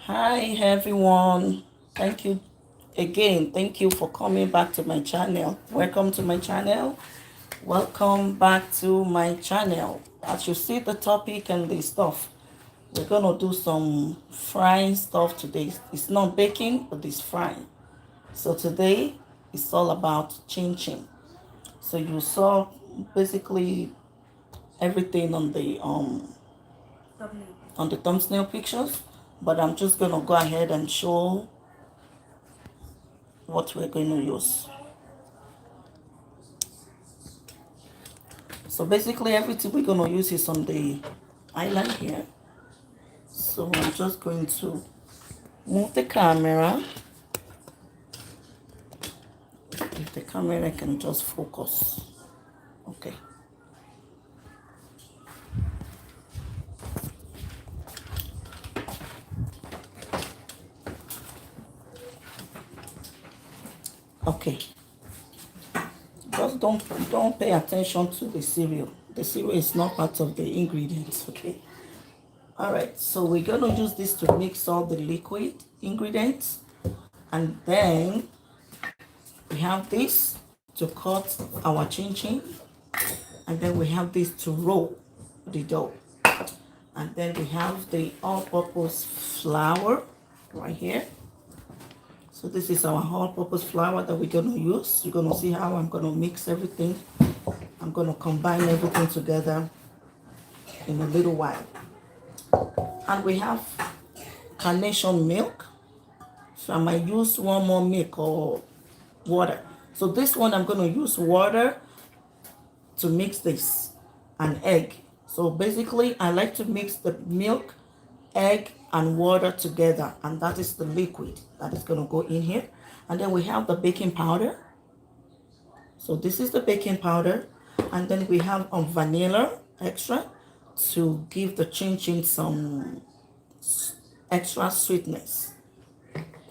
Hi everyone. Thank you again. Thank you for coming back to my channel. Welcome to my channel. Welcome back to my channel. As you see the topic and the stuff, we're gonna do some frying stuff today. It's not baking, but it's frying. So today it's all about chin chin. So you saw basically everything on the thumbnail pictures, but I'm just gonna go ahead and show what we're going to use. So basically everything we're going to use is on the island here. So I'm just going to move the camera. If the camera can just focus. Okay. Okay. Just don't pay attention to the cereal. The cereal is not part of the ingredients, okay? All right, so we're going to use this to mix all the liquid ingredients, and then we have this to cut our chin chin, and then we have this to roll the dough, and then we have the all-purpose flour right here. So this is our all-purpose flour that we're going to use. You're going to see how I'm going to mix everything. I'm going to combine everything together in a little while. And we have carnation milk. So I might use one more milk or water. So this one I'm going to use water to mix this, and egg. So basically I like to mix the milk, egg and water together, and that is the liquid that is going to go in here. And then we have the baking powder. So this is the baking powder, and then we have vanilla extra to give the chin chin some extra sweetness.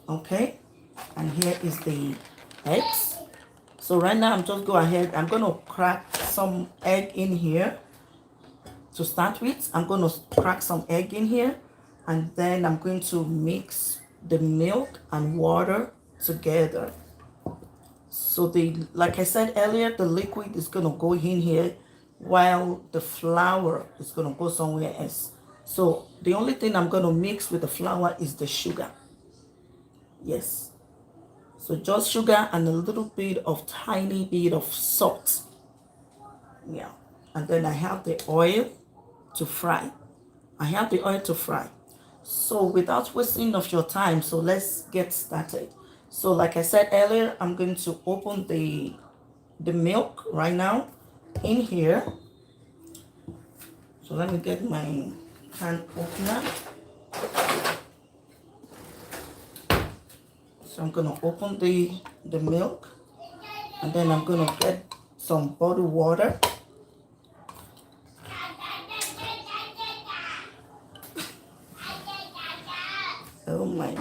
Okay, and here is the eggs. So right now I'm just go ahead, I'm going to crack some egg in here. To start with, I'm going to crack some egg in here, and then I'm going to mix the milk and water together. So like I said earlier, the liquid is going to go in here while the flour is going to go somewhere else. So the only thing I'm going to mix with the flour is the sugar. Yes. So just sugar and a little bit of tiny bit of salt. Yeah. And then I have the oil to fry. I have the oil to fry. So without wasting of your time, so let's get started. So like I said earlier, I'm going to open the milk right now in here. So let me get my can opener. So I'm going to open the milk, and then I'm going to get some bottled water. Oh my.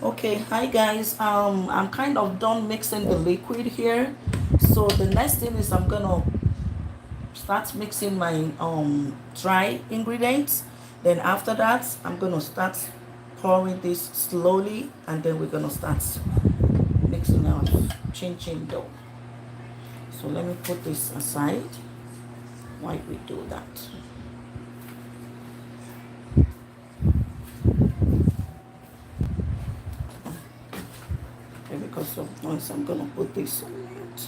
Okay, hi guys. I'm kind of done mixing the liquid here. So the next thing is I'm gonna start mixing my dry ingredients. Then after that, I'm gonna start pouring this slowly, and then we're gonna start mixing our chin chin dough. So let me put this aside while we do that. Okay, because of noise, I'm gonna put this on mute.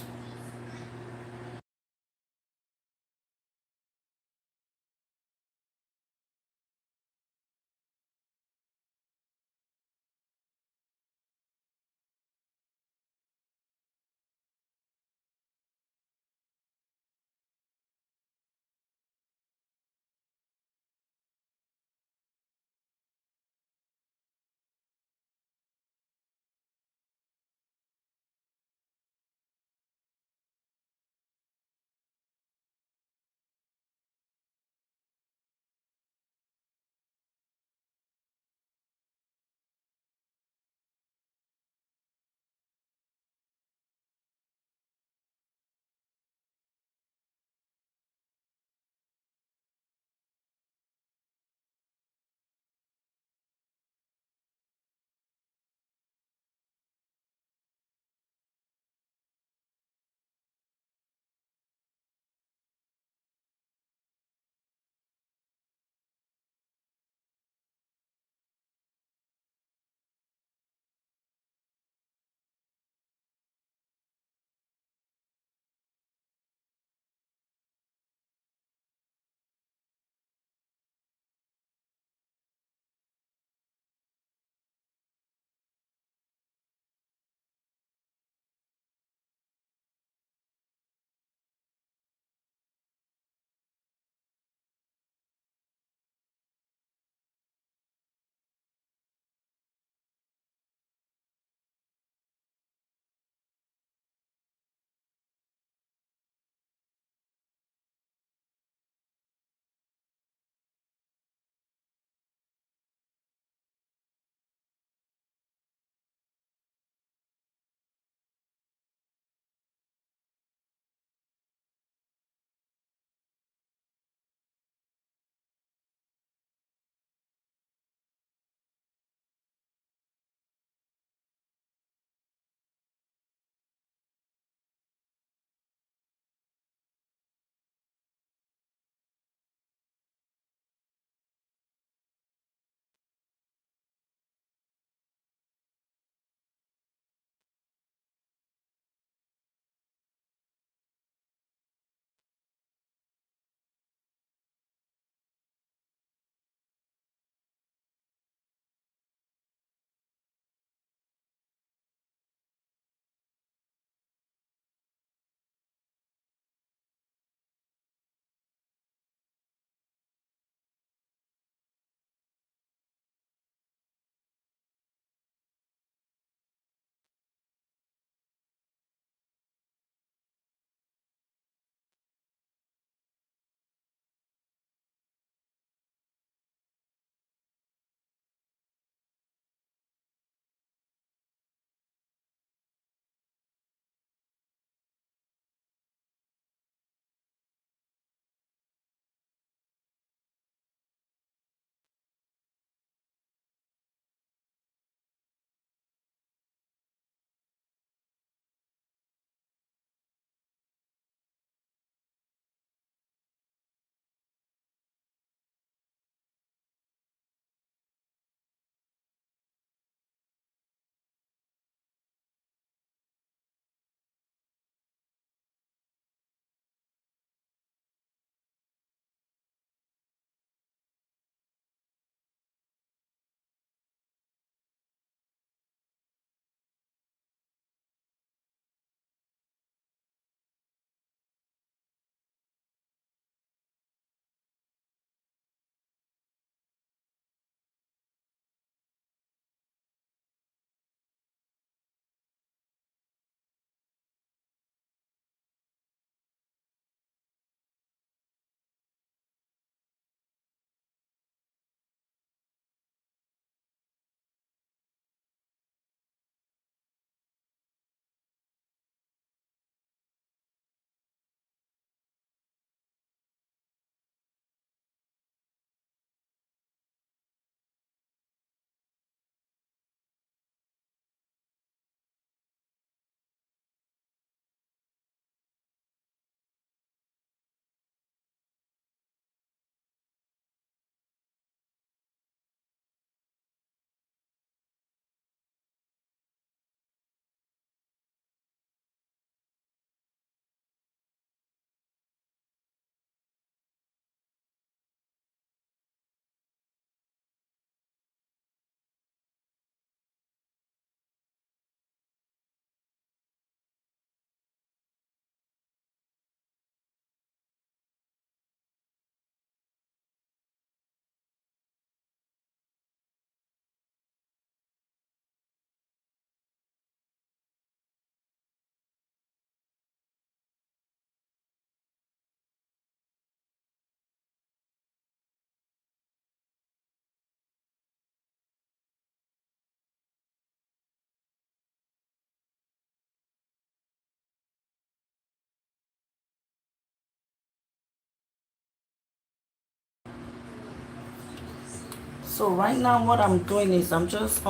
So right now what I'm doing is I'm just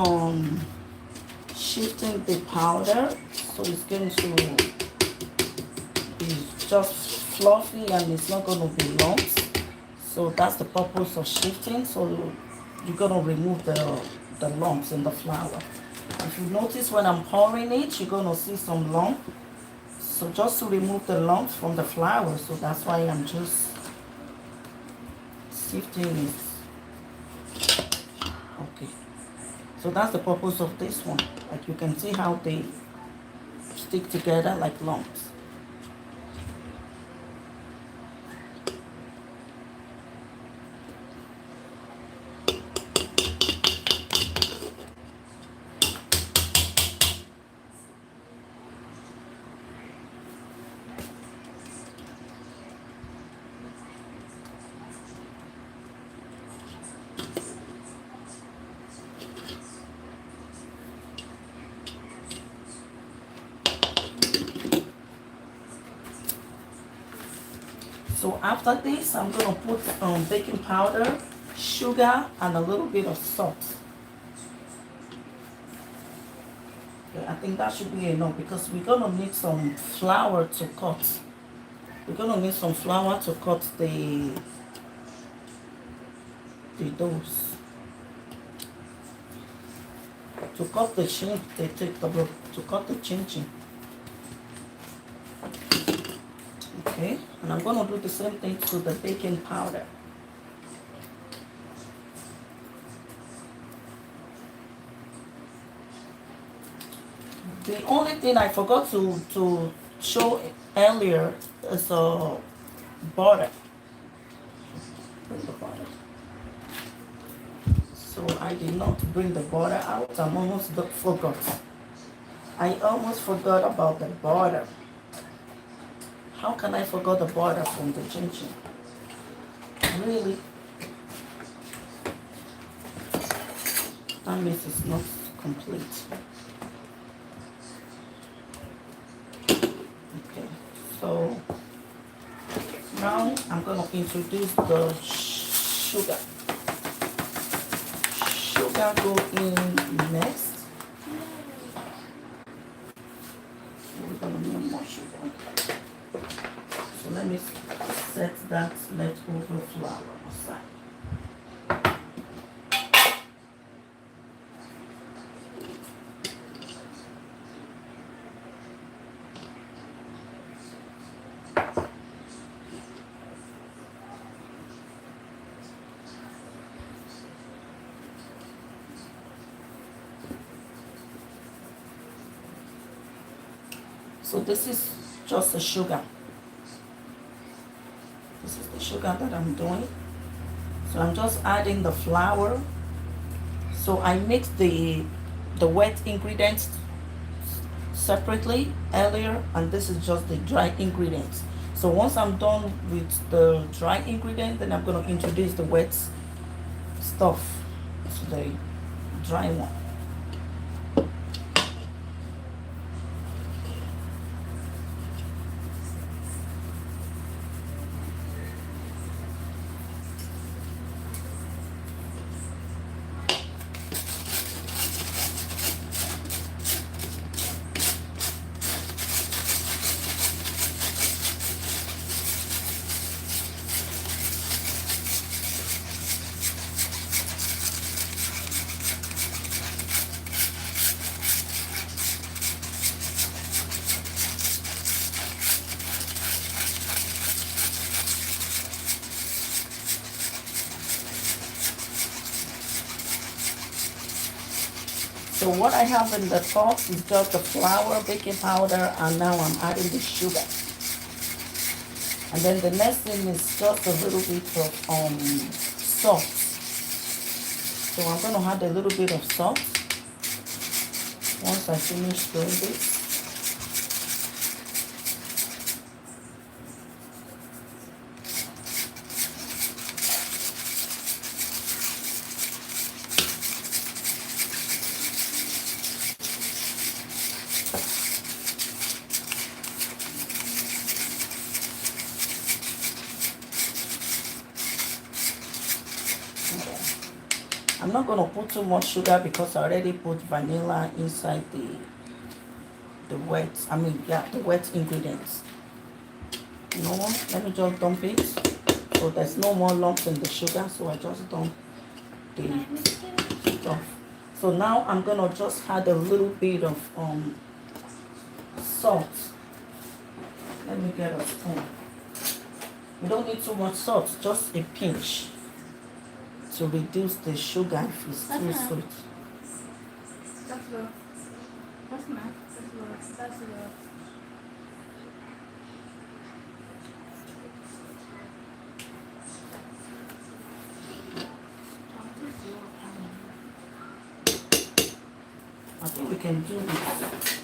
shifting the powder, so it's going to be just fluffy and it's not going to be lumps. So that's the purpose of shifting. So you're going to remove the lumps in the flour. If you notice when I'm pouring it, you're going to see some lump. So just to remove the lumps from the flour, so that's why I'm just sifting it. Okay. So that's the purpose of this one. Like you can see how they stick together like lumps. So after this, I'm going to put baking powder, sugar, and a little bit of salt. Okay, I think that should be enough because we're going to need some flour to cut. We're going to need some flour to cut the doughs. To cut the chin, to cut the chin chin. Okay, and I'm going to do the same thing to the baking powder. The only thing I forgot to show earlier is butter. Bring the butter. So I did not bring the butter out. Forgot. I almost forgot about the butter. How can I forget the butter from the ginger? Really? That means it's not complete. Okay, so now I'm going to introduce the sugar. Sugar go in next. We're going to need more sugar. So let me set that leftover flour aside. So this is just the sugar. This is the sugar that I'm doing. So I'm just adding the flour. So I mixed the wet ingredients separately earlier, and this is just the dry ingredients. So once I'm done with the dry ingredient, then I'm going to introduce the wet stuff to the dry one. So what I have in the pot is just the flour, baking powder, and now I'm adding the sugar. And then the next thing is just a little bit of salt. So I'm going to add a little bit of salt once I finish doing this. I'm not going to put too much sugar because I already put vanilla inside the wet, the wet ingredients. You know what? Let me just dump it. So there's no more lumps in the sugar, so I just dump the stuff. So now I'm gonna just add a little bit of salt. Let me get a spoon. You don't need too much salt, just a pinch to reduce the sugar if it's too sweet. That's low. That's not. That's low. That's low. I think we can do this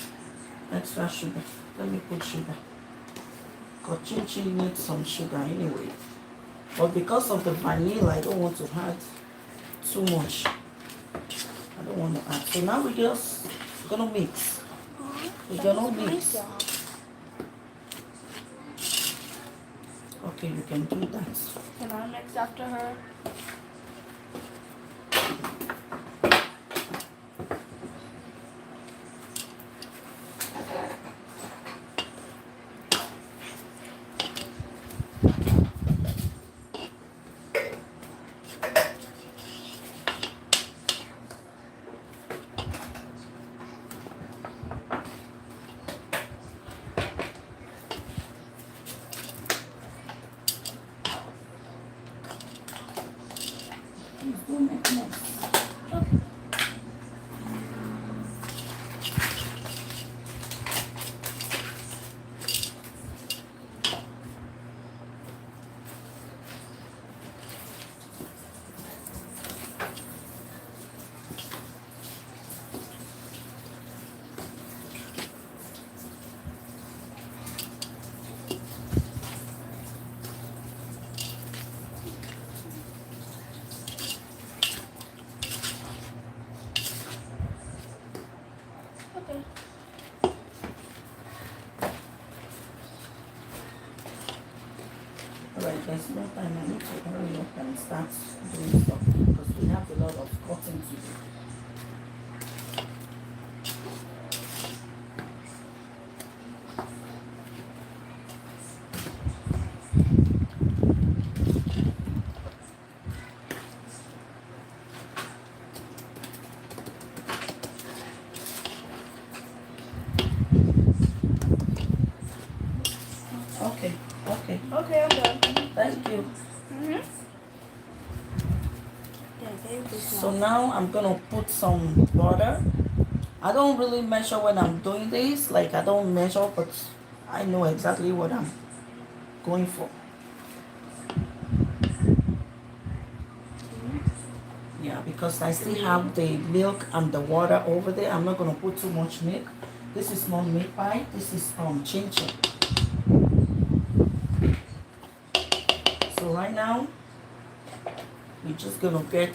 extra sugar. Let me put sugar. Because chin chin needs some sugar anyway. But because of the vanilla, I don't want to add too much. I don't want to add. So now we're just gonna mix. We're gonna mix. Okay, you can do that. Can I mix after her? Okay. Alright, there's no time. I need to hurry up and start doing stuff because we have a lot of cutting to do. Okay, okay. Okay, I'm done. Thank you. Mhm. Yeah, save this So one. now I'm gonna put some butter. I don't really measure when I'm doing this. Like I don't measure, but I know exactly what I'm going for. Yeah, because I still have the milk and the water over there. I'm not gonna put too much milk. This is not meat pie. This is chin chin. So right now, we're just gonna get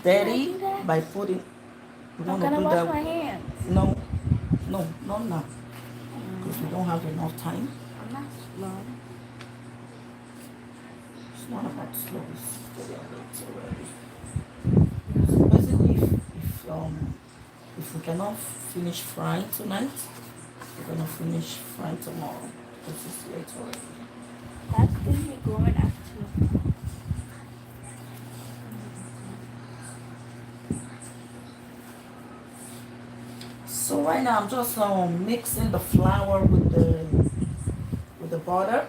dirty by putting. We I'm wanna gonna do wash that. my hands. No, no, not now, because we don't have enough time. I'm not slow. It's not about slow. It's very late already. So basically, if we cannot finish frying tonight, we're gonna finish frying tomorrow. Because it's late already. That's gonna be going after. So right now I'm just mixing the flour with the butter,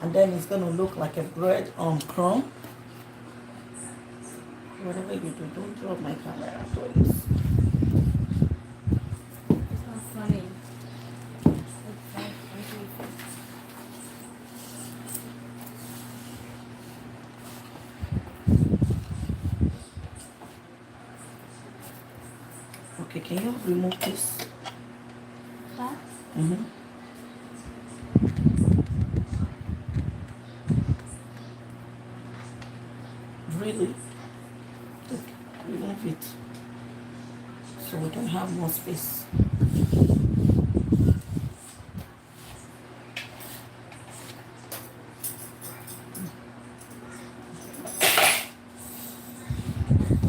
and then it's gonna look like a bread crumb. Whatever you do, don't drop my camera, please. It's not funny. It's like, Okay, can you remove this? that? Mm-hmm. Really? Okay, remove it so we can have more space.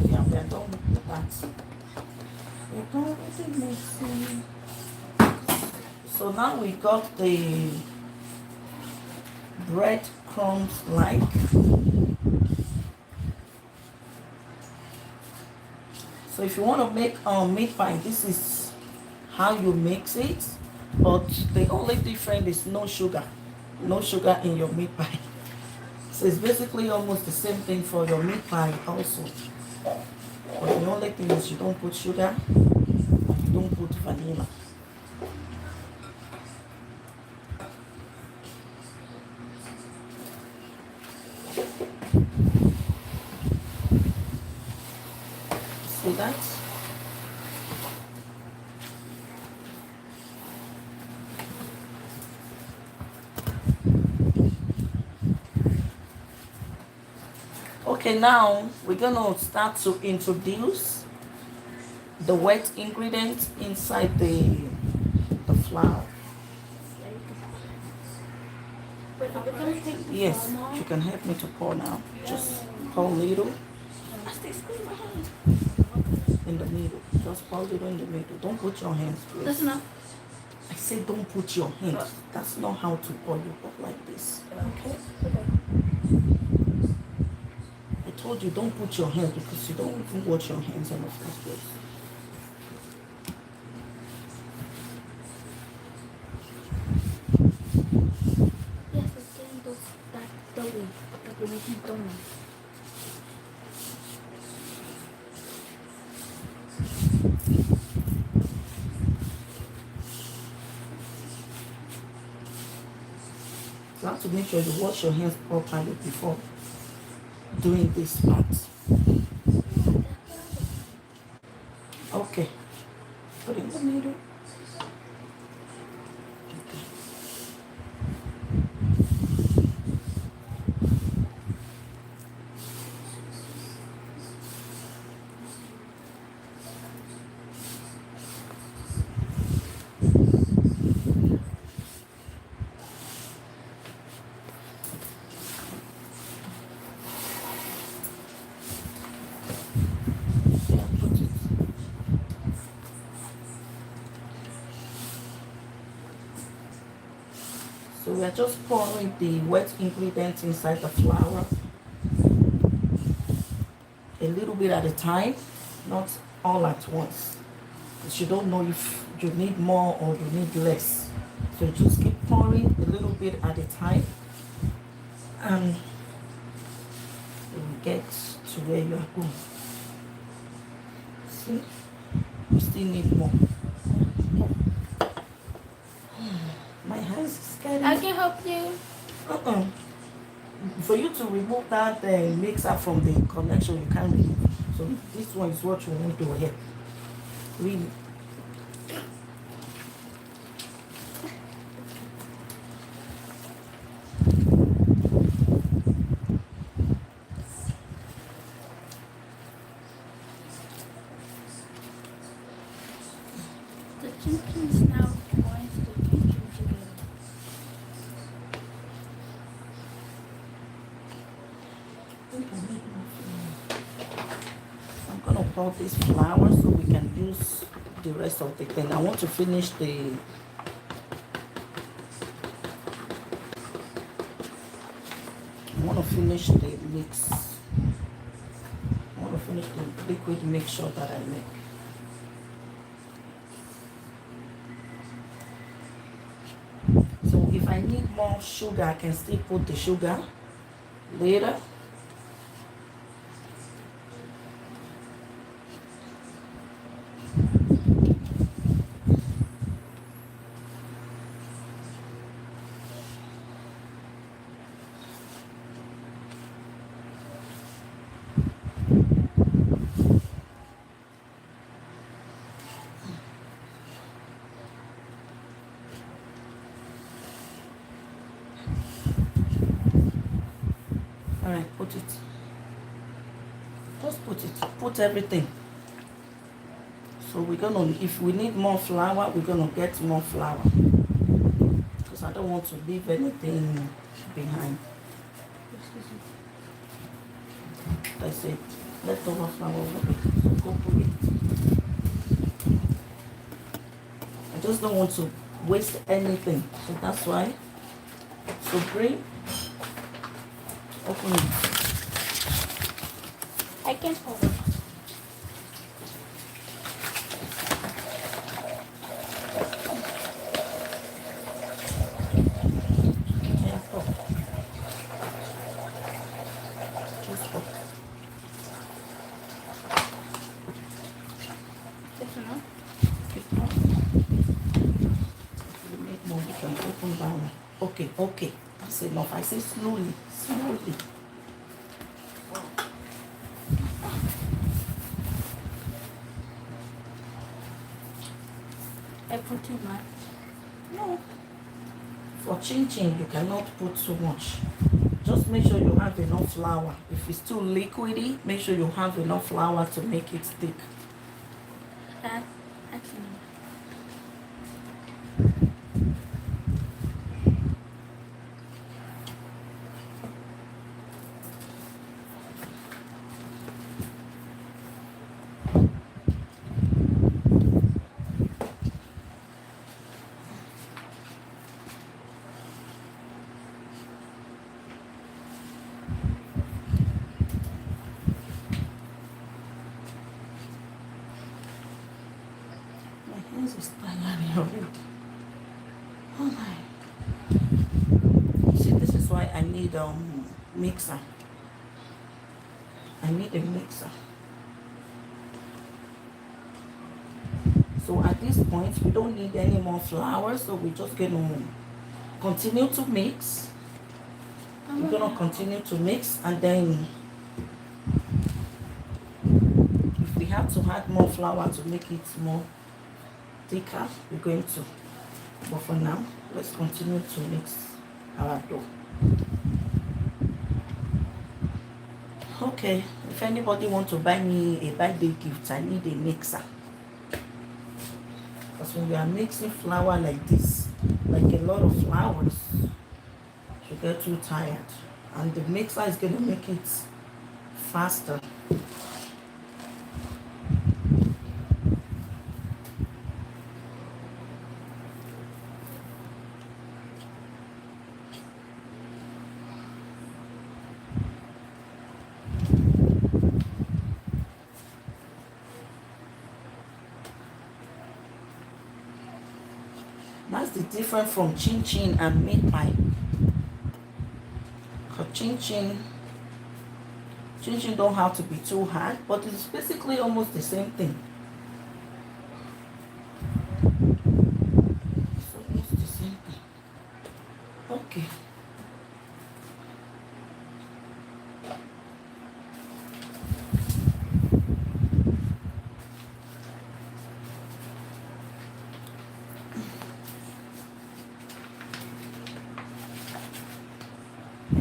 Yeah, we are done with that. We're done with the mixing. So now we got the breadcrumbs like. So if you want to make meat pie, this is how you mix it. But the only difference is no sugar. No sugar in your meat pie. So it's basically almost the same thing for your meat pie also. But the only thing is you don't put sugar, you don't put vanilla. See that? Okay, now we're gonna start to introduce the wet ingredients inside the flour. Wait, are we gonna take the Yes, flour now? you can help me to pour now. Just pour a little I stay squeeze my hand. in the middle. Just pour a little in the middle. Don't put your hands, That's please. enough. I said don't put your hands. That's not how to pour you up like this. Okay? Okay. I told you don't put your hands because you don't even wash your hands in the first place. Yes, it's getting those that doughy. Like we're making donuts. You have to make sure you wash your hands properly before doing this part. Okay. Put it in the middle. Okay. Yeah, put it. So we are just pouring the wet ingredients inside the flour a little bit at a time, not all at once. Because you don't know if you need more or you need less. So just keep pouring a little bit at a time and you will get to where you are going. See, we still need more. My hands is getting. I can help you. Uh-uh. For you to remove that mixer from the connection, you can't remove. So this one is what you want to here. Really. The chickens now going to the kitchen together. I'm gonna pour this flour so we can use the rest of the thing. I want to finish the mix. I want to finish the liquid mixture that I make. So if I need more sugar, I can still put the sugar later. Alright, put it. Just put it. Put everything. So we're gonna, if we need more flour, we're gonna get more flour. Because I don't want to leave anything behind. That's it. leftover flour over it. So go put it. I just don't want to waste anything. So that's why. So bring, open it. I can hold it. Yeah, stop. Just stop. This one, no? Keep on. If you need more, you can open down. Okay, okay. That's enough. I say slowly, slowly. I put too much. No. For chin chin, you cannot put too much. Just make sure you have enough flour. If it's too liquidy, make sure you have enough flour to make it thick. That's enough. My hands is tiring already. Oh my. See, this is why I need mixer. I need a mixer. So at this point, we don't need any more flour, so we're just gonna continue to mix. We're gonna continue to mix, and then if we have to add more flour to make it more thicker, we're going to. But for now, let's continue to mix our dough. Okay, if anybody want to buy me a birthday gift, I need a mixer. Because when we are mixing flour like this, like a lot of flours, you get too tired. And the mixer is going to make it faster. That's the difference from chin chin and meat pie. Because chin chin don't have to be too hard, but it's basically almost the same thing. It's almost the same thing. Okay.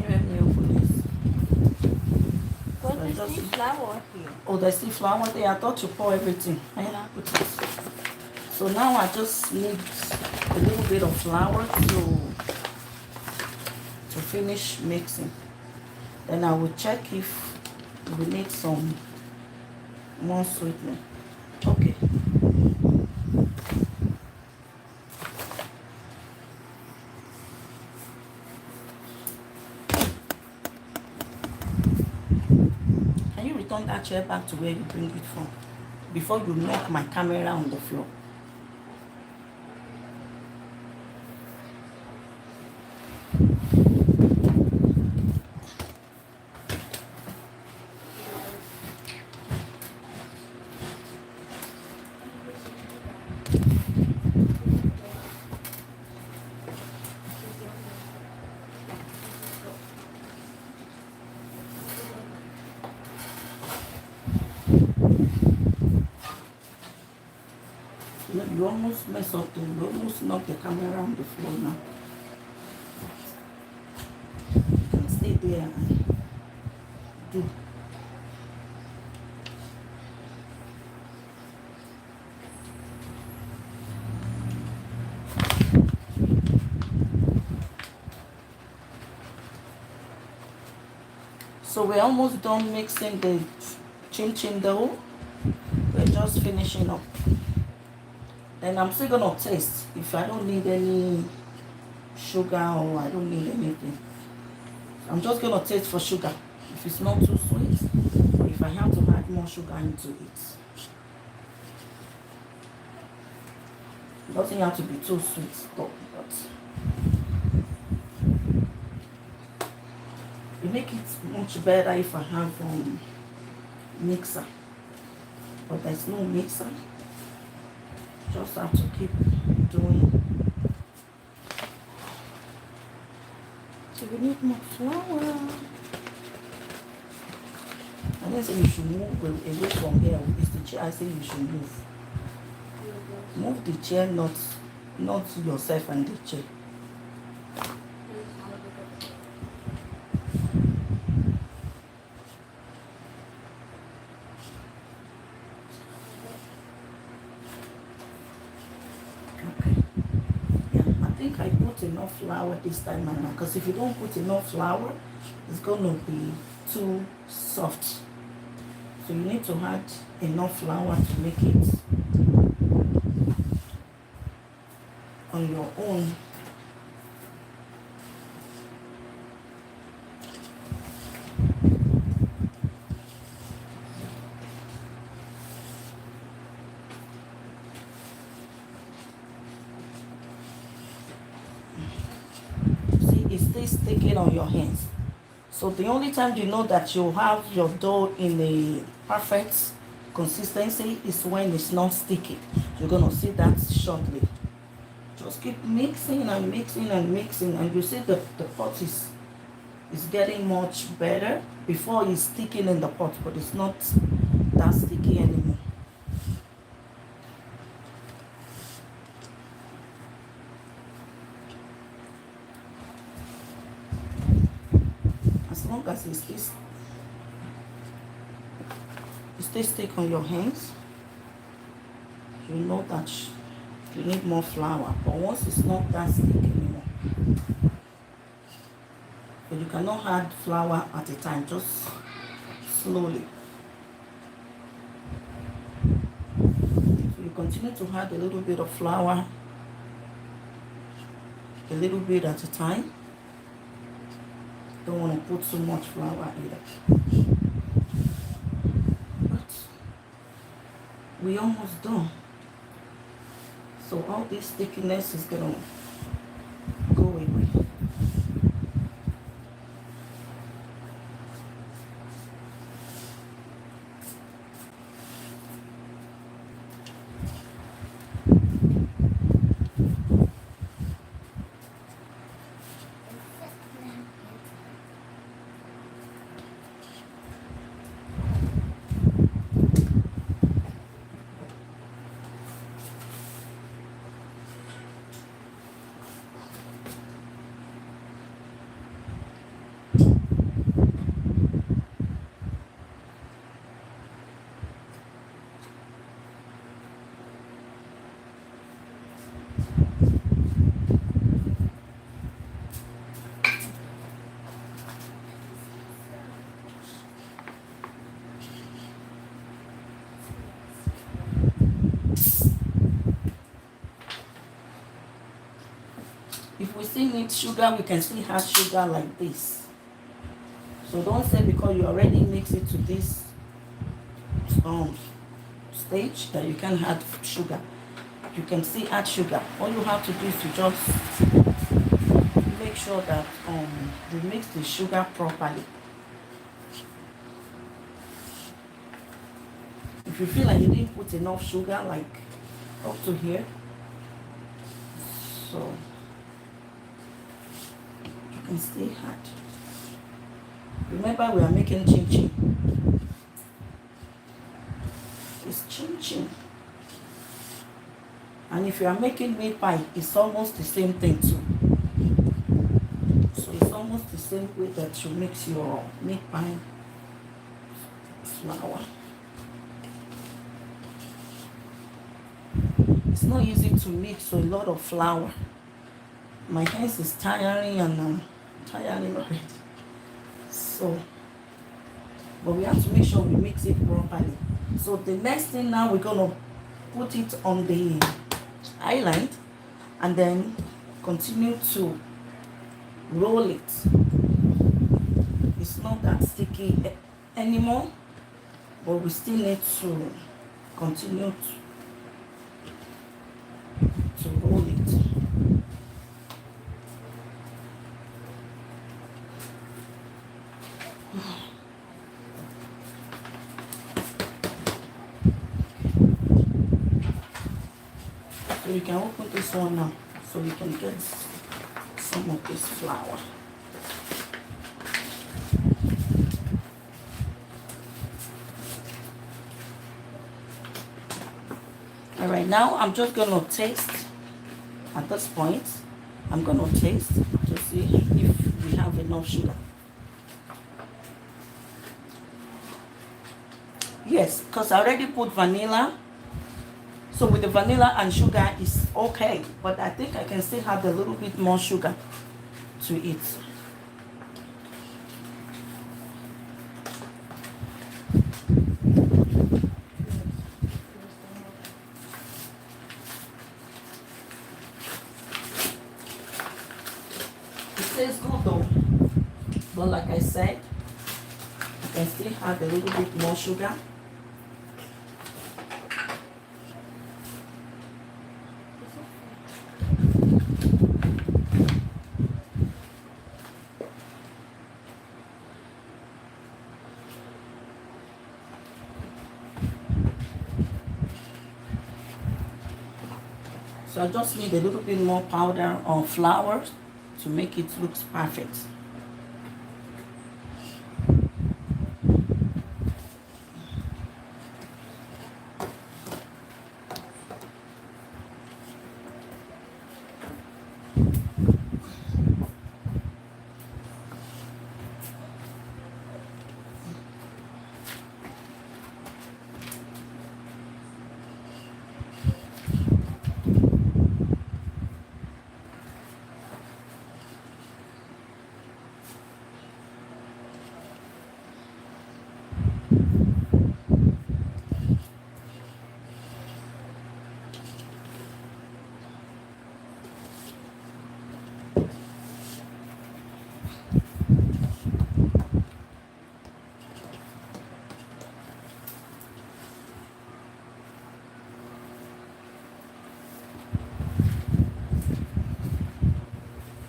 Let me open this. What So is just- this flour here? Oh, there's still flour there. I thought you pour everything. Yeah. Put it. So now I just need a little bit of flour to finish mixing. Then I will check if we need some more sweetening. Okay. Can you return that chair back to where you bring it from before you knock my camera on the floor? You almost mess up, you almost knock the camera on the floor now. You can stay there and do. So we're almost done mixing chin chin dough. We're just finishing up. Then I'm still gonna taste if I don't need any sugar or I don't need anything. I'm just gonna taste for sugar. If it's not too sweet, or if I have to add more sugar into it. It doesn't have to be too sweet though, but it make it much better if I have mixer. But there's no mixer. Just have to keep doing. So we need more flour. I didn't say you should move away from here. It's the chair I say you should move. Move the chair, not yourself and the chair. Okay. Yeah, I think I put enough flour this time around, because if you don't put enough flour, it's gonna be too soft. So you need to add enough flour to make it on your own. See, it stays sticking on your hands. So the only time you know that you have your dough in a perfect consistency is when it's not sticky. You're gonna see that shortly. Just keep mixing and mixing and mixing, and you see the pot is getting much better. Before it's sticking in the pot, but it's not that sticky anymore. As long as it stays stick on your hands, you know that you need more flour. But once it's not that sticky anymore, but you cannot add flour at a time, just slowly. So you continue to add a little bit of flour, a little bit at a time. Don't want to put too much flour either. But we almost done. So all this stickiness is gonna go away. If we still need sugar, we can still add sugar like this. So don't say because you already mix it to this stage that you can add sugar. You can still add sugar. All you have to do is to just make sure that you mix the sugar properly. If you feel like you didn't put enough sugar, like up to here, so you can still add. Remember, we are making chin chin. It's chin chin. And if you are making meat pie, it's almost the same thing too. So it's almost the same way that you mix your meat pie flour. It's not easy to mix a lot of flour. My hands is tiring and I'm tiring already. So but we have to make sure we mix it properly. So the next thing now, we're gonna put it on the island and then continue to roll it. It's not that sticky anymore, but we still need to continue to roll it. So you can open this one now so you can get some of this flour. All right, now I'm just gonna taste. At this point, I'm gonna taste to see if we have enough sugar. Yes, because I already put vanilla. So with the vanilla and sugar is okay, but I think I can still add a little bit more sugar to it. It tastes good though, but like I said, I can still add a little bit more sugar. So I just need a little bit more powder or flour to make it look perfect.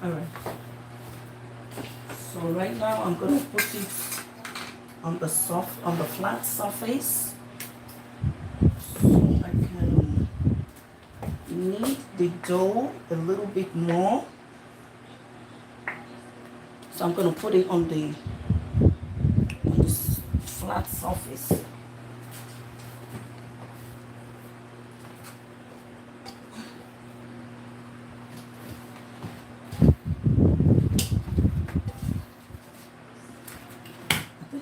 All right. So right now I'm gonna put it on the flat surface, so I can knead the dough a little bit more. So I'm gonna put it on this flat surface.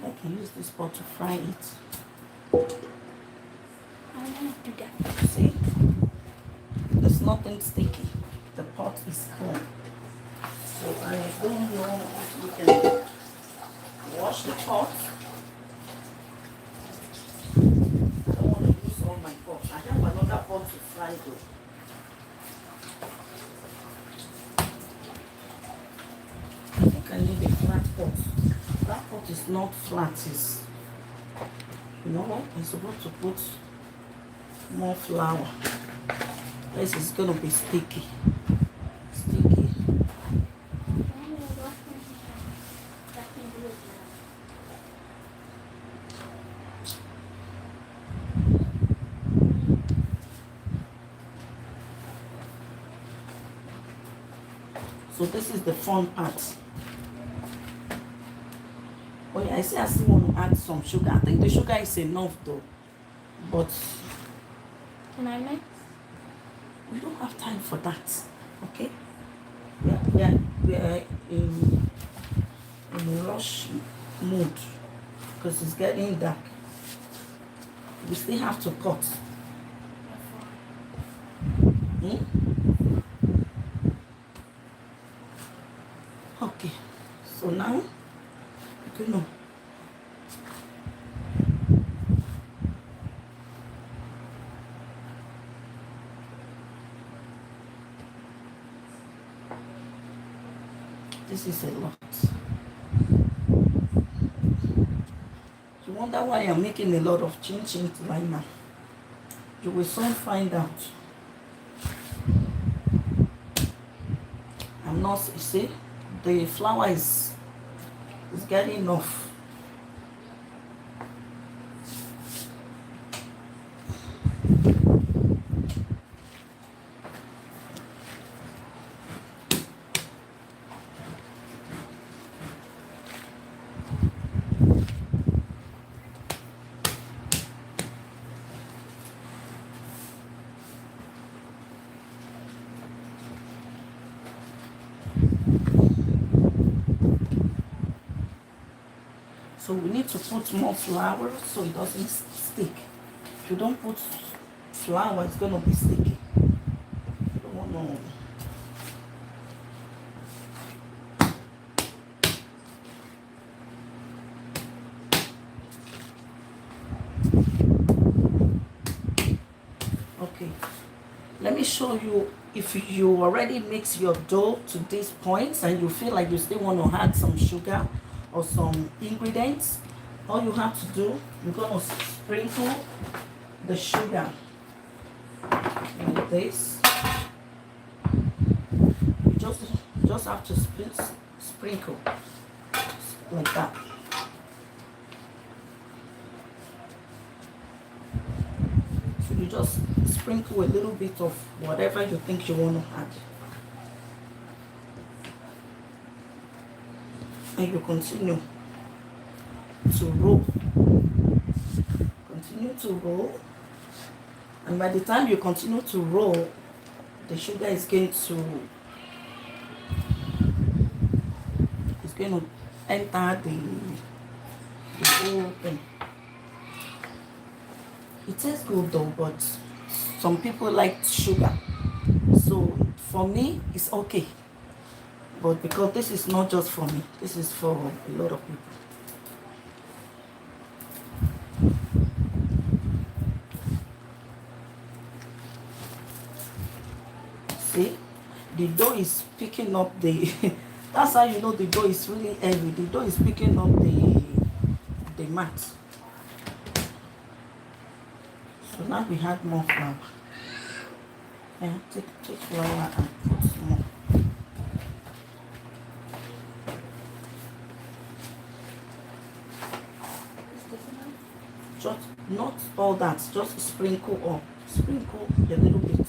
I can use this pot to fry it. I don't have to do that. See? There's nothing sticky. The pot is clean. So I don't know if we can wash the pot. I don't want to use all my pot. I have another pot to fry though. I think I need a flat pot. That pot is not flat, it's, you know what? I'm supposed to put more flour. This is gonna be sticky. Sticky. So this is the fun part. Oh yeah, I still want to add some sugar. I think the sugar is enough though. But Can I mix? we don't have time for that. Okay? We are in rush mood because it's getting dark. We still have to cut. Okay. So now we're gonna This is a lot. You wonder why I'm making a lot of chin chin right now. You will soon find out. I'm not, you see, the flour is getting off. So we need to put more flour so it doesn't stick. If you don't put flour, it's going to be sticky. You don't want to. Okay, let me show you. If you already mix your dough to these points and you feel like you still want to add some sugar or some ingredients, all you have to do, you're going to sprinkle the sugar like this. You just have to sprinkle like that. So you just sprinkle a little bit of whatever you think you want to add. And you continue to roll. Continue to roll. And by the time you continue to roll, the sugar is going to enter the whole thing. It tastes good though, but some people like sugar. So for me, it's okay. But because this is not just for me, this is for a lot of people. See, the dough is picking up the, that's how you know the dough is really heavy. The dough is picking up the mat. So now we add more flour. Yeah, take flour and put some more. Just not all that, just sprinkle up. Sprinkle a little bit. Okay.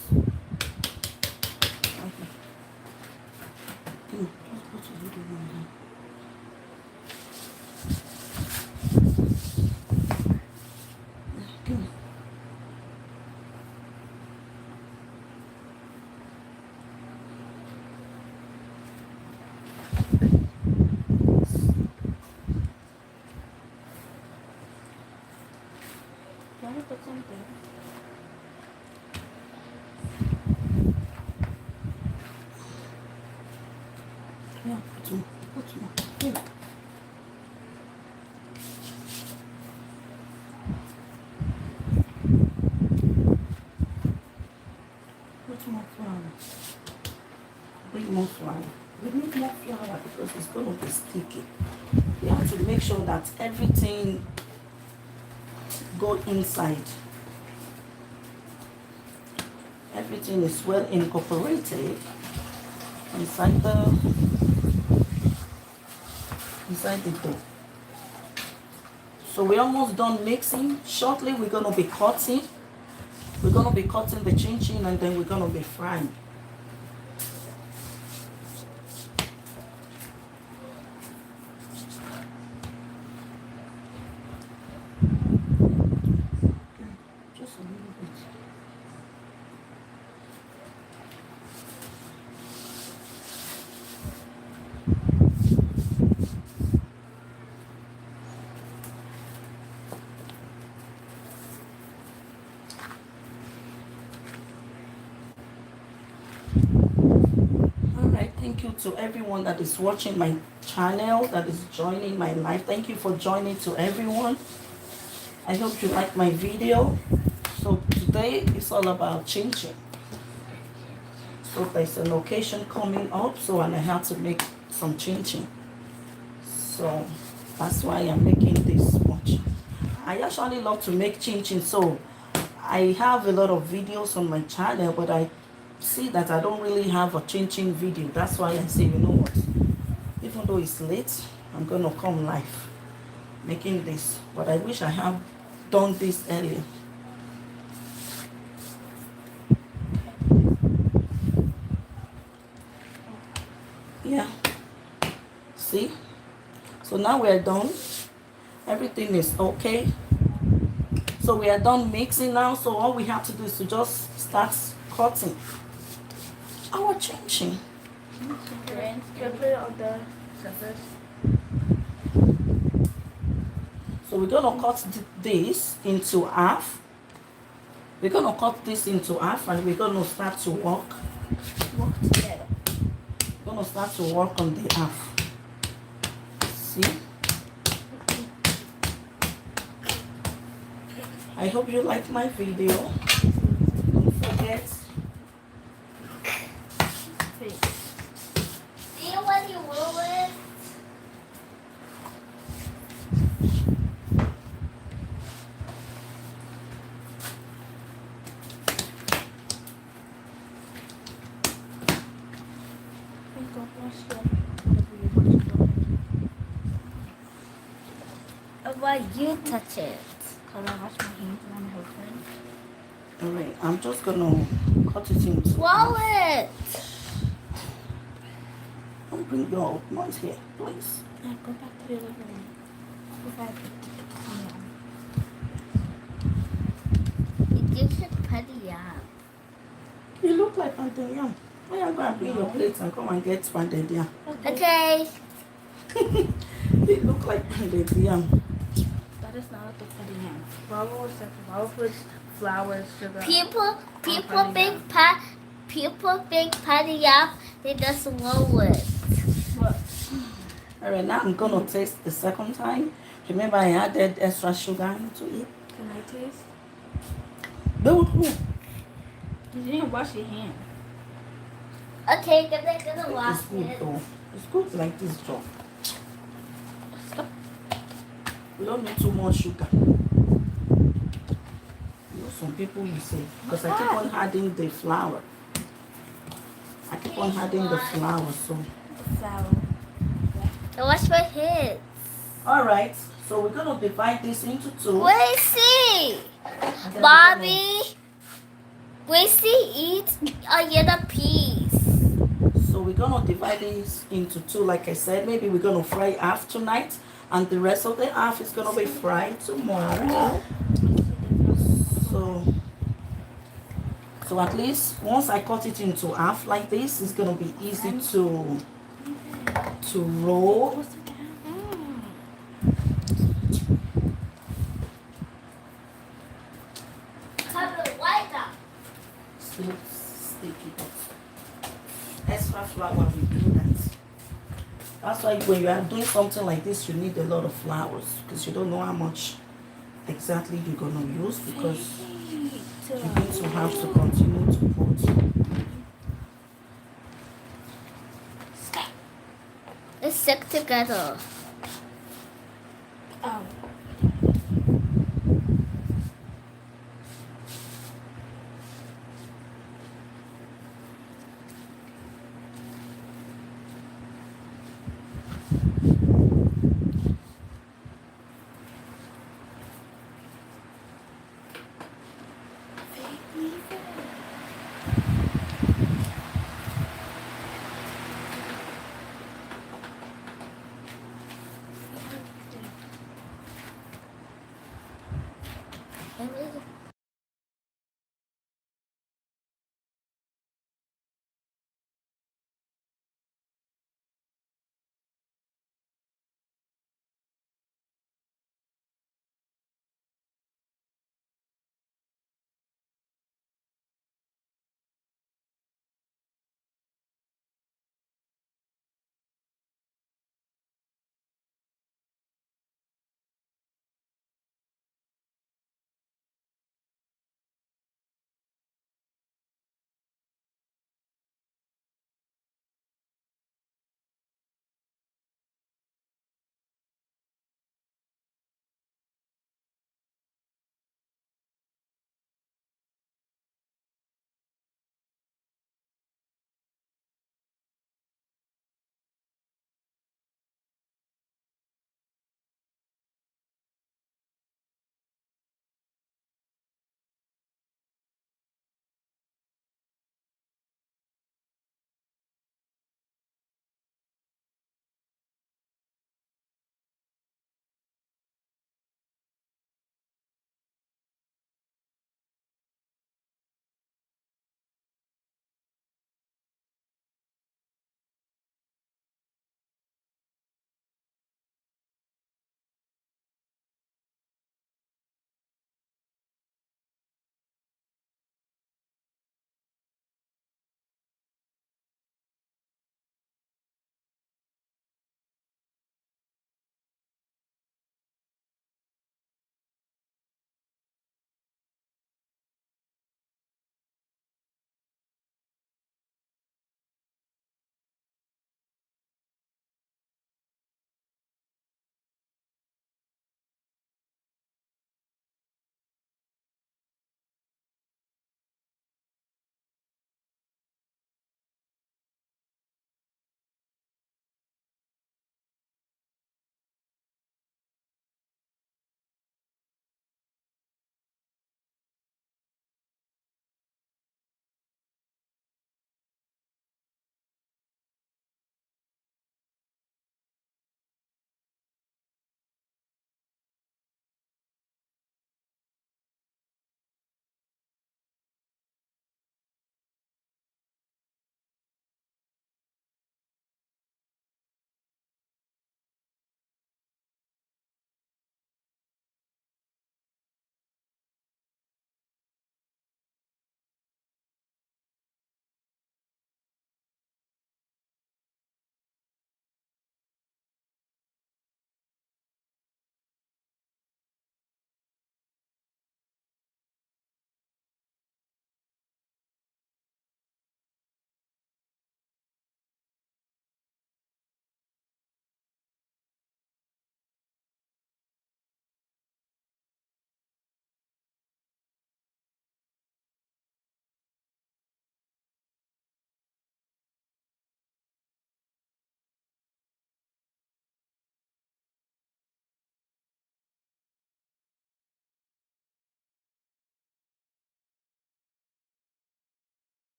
Just put a little bit more. Give me. Can I put something? Yeah, put more. Put more. Here. Put more flour. Bring more flour. We need more flour because it's going to be sticky. You have to make sure that everything go inside. Everything is well incorporated inside the dough. So we're almost done mixing. Shortly we're going to be cutting. We're going to be cutting the chin chin and then we're going to be frying. Just a little bit. Thank you to everyone that is watching my channel, that is joining my live. Thank you for joining to everyone. I hope you like my video. So today it's all about chin chin. So there's an occasion coming up, so and I have to make some chin chin. So that's why I'm making this much. I actually love to make chin chin, so I have a lot of videos on my channel, but I see that I don't really have a chin chin video. That's why I say, you know what, even though it's late, I'm gonna come live making this, but I wish I have done this earlier. Yeah, see, so now we're done. Everything is okay, so we are done mixing now. So all we have to do is to just start cutting our chin chin. Can I put it on the surface? So we're gonna cut this into half. We're gonna cut this into half, and we're gonna start to work. Work together. We're gonna start to work on the half. See? I hope you like my video. Don't forget. Do you know what you will with? Why you touch it? Can I wash my hands and I'm helping? Alright, I'm just gonna cut it into Swallow half. it. Don't bring your noise here, please. Yeah, go back to the living room. Go back. You should put it up. You look like pounded yam. Why are you going to bring your plates and come and get pounded yam? Okay. You look like pounded yam. That is not the funny hand. Flour is separate. Flour puts flour, sugar. People think patty up. They just swallow it. What? Alright, now I'm gonna taste the second time. Remember, I added extra sugar into it. Can I taste? No. You didn't wash your hand. Okay, because I'm gonna wash It's good it. though. It's good like this, Joe. We don't need too much sugar. You know, some people will say, because I keep on adding the flour. I keep on adding the flour, so. Flour. I wash my hands. Alright, so we're gonna divide this into two. Wait, see. And then Bobby. We see eat a yellow piece. So we're gonna divide this into two, like I said. Maybe we're gonna fry half tonight, and the rest of the half is gonna be fried tomorrow. So at least once I cut it into half like this, it's gonna be easy to roll. Cover it white up. Still sticky, but extra flour will do that. That's why when you are doing something like this, you need a lot of flours, because you don't know how much exactly you're gonna use, because you're going to have to continue to put. Let's stick together. Oh.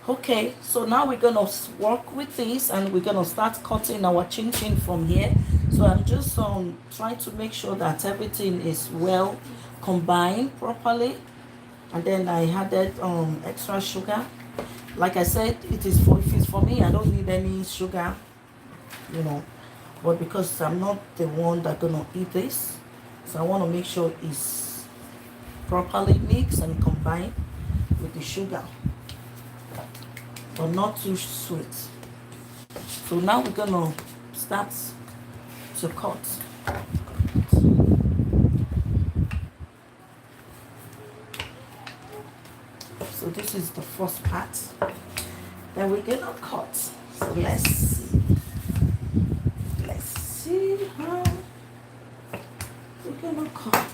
Okay, so now we're gonna work with this and we're gonna start cutting our chin chin from here. So I'm just trying to make sure that everything is well combined properly. And then I added extra sugar. Like I said, it is for if it's for me, I don't need any sugar, you know. But because I'm not the one that's gonna eat this, so I want to make sure it's properly mixed and combined with the sugar, but not too sweet. So now we're gonna start to cut. So this is the first part. Then we're gonna cut. So let's see. Let's see how we're gonna cut.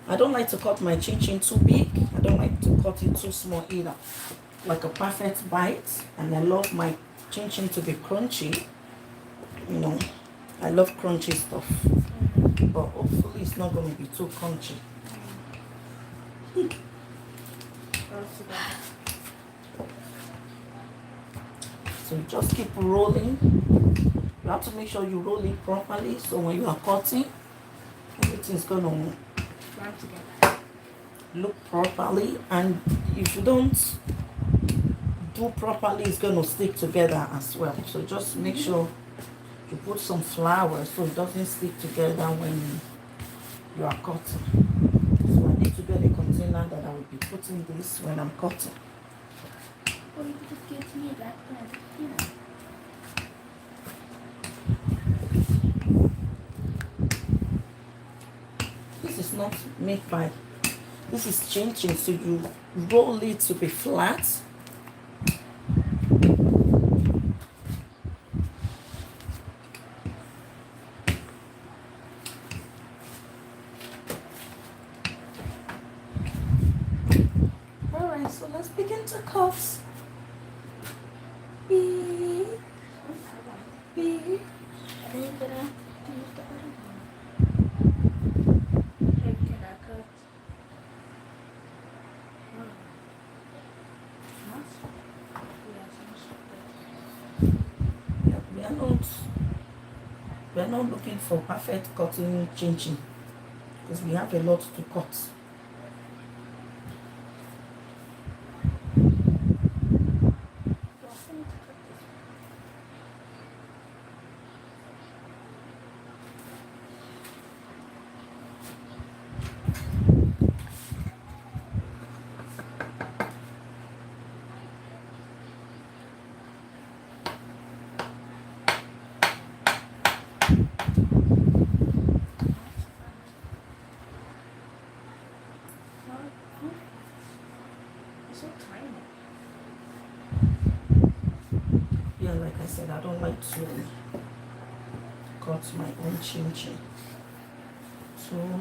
I don't like to cut my chin chin too big. I don't like to cut it too small either. Like a perfect bite. And I love my chin chin to be crunchy. You know, I love crunchy stuff. But hopefully it's not going to be too crunchy. So just keep rolling. You have to make sure you roll it properly. So when you are cutting, everything's going to look properly. And if you don't do properly, it's going to stick together as well. So just make sure you put some flour so it doesn't stick together when you are cutting. So I need to get a container that I will be putting this when I'm cutting. Or you could just give it to me back then. You know. This is not made by, this is chin chin, so you roll it to be flat. Alright, so let's begin to cut. Beep, beep. Are you gonna use the other one? Yeah, we are not looking for perfect cutting chin chin because we have a lot to cut. It's so tiny. Yeah, like I said, I don't like to cut my own chin chin. So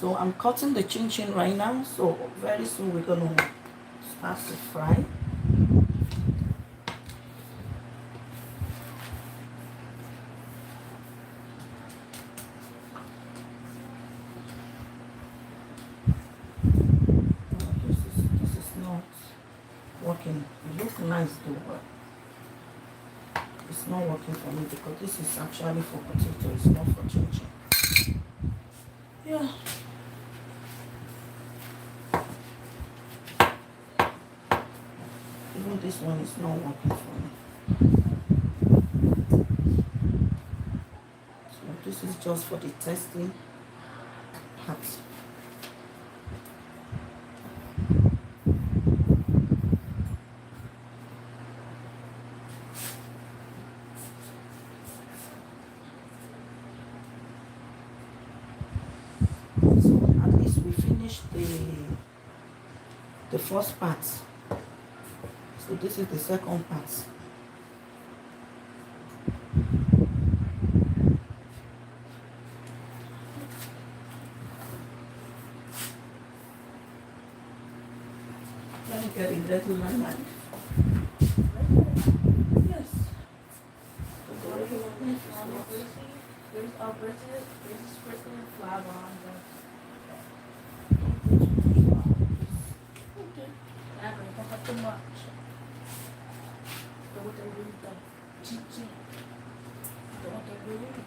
So I'm cutting the chin chin right now. So very soon we're gonna start to fry. This is not working. It looks nice though, but it's not working for me because this is actually for potato. It's not for chin chin. Yeah. Even this one is not working for me. So this is just for the testing part. So at least we finished the the first part. So this is the second part. Let me get it regular knife. Yes. The regular knife is not. There's a sprinkle of flour on the. Okay. Not too much. Don't want to lose the chicken. Don't want to lose.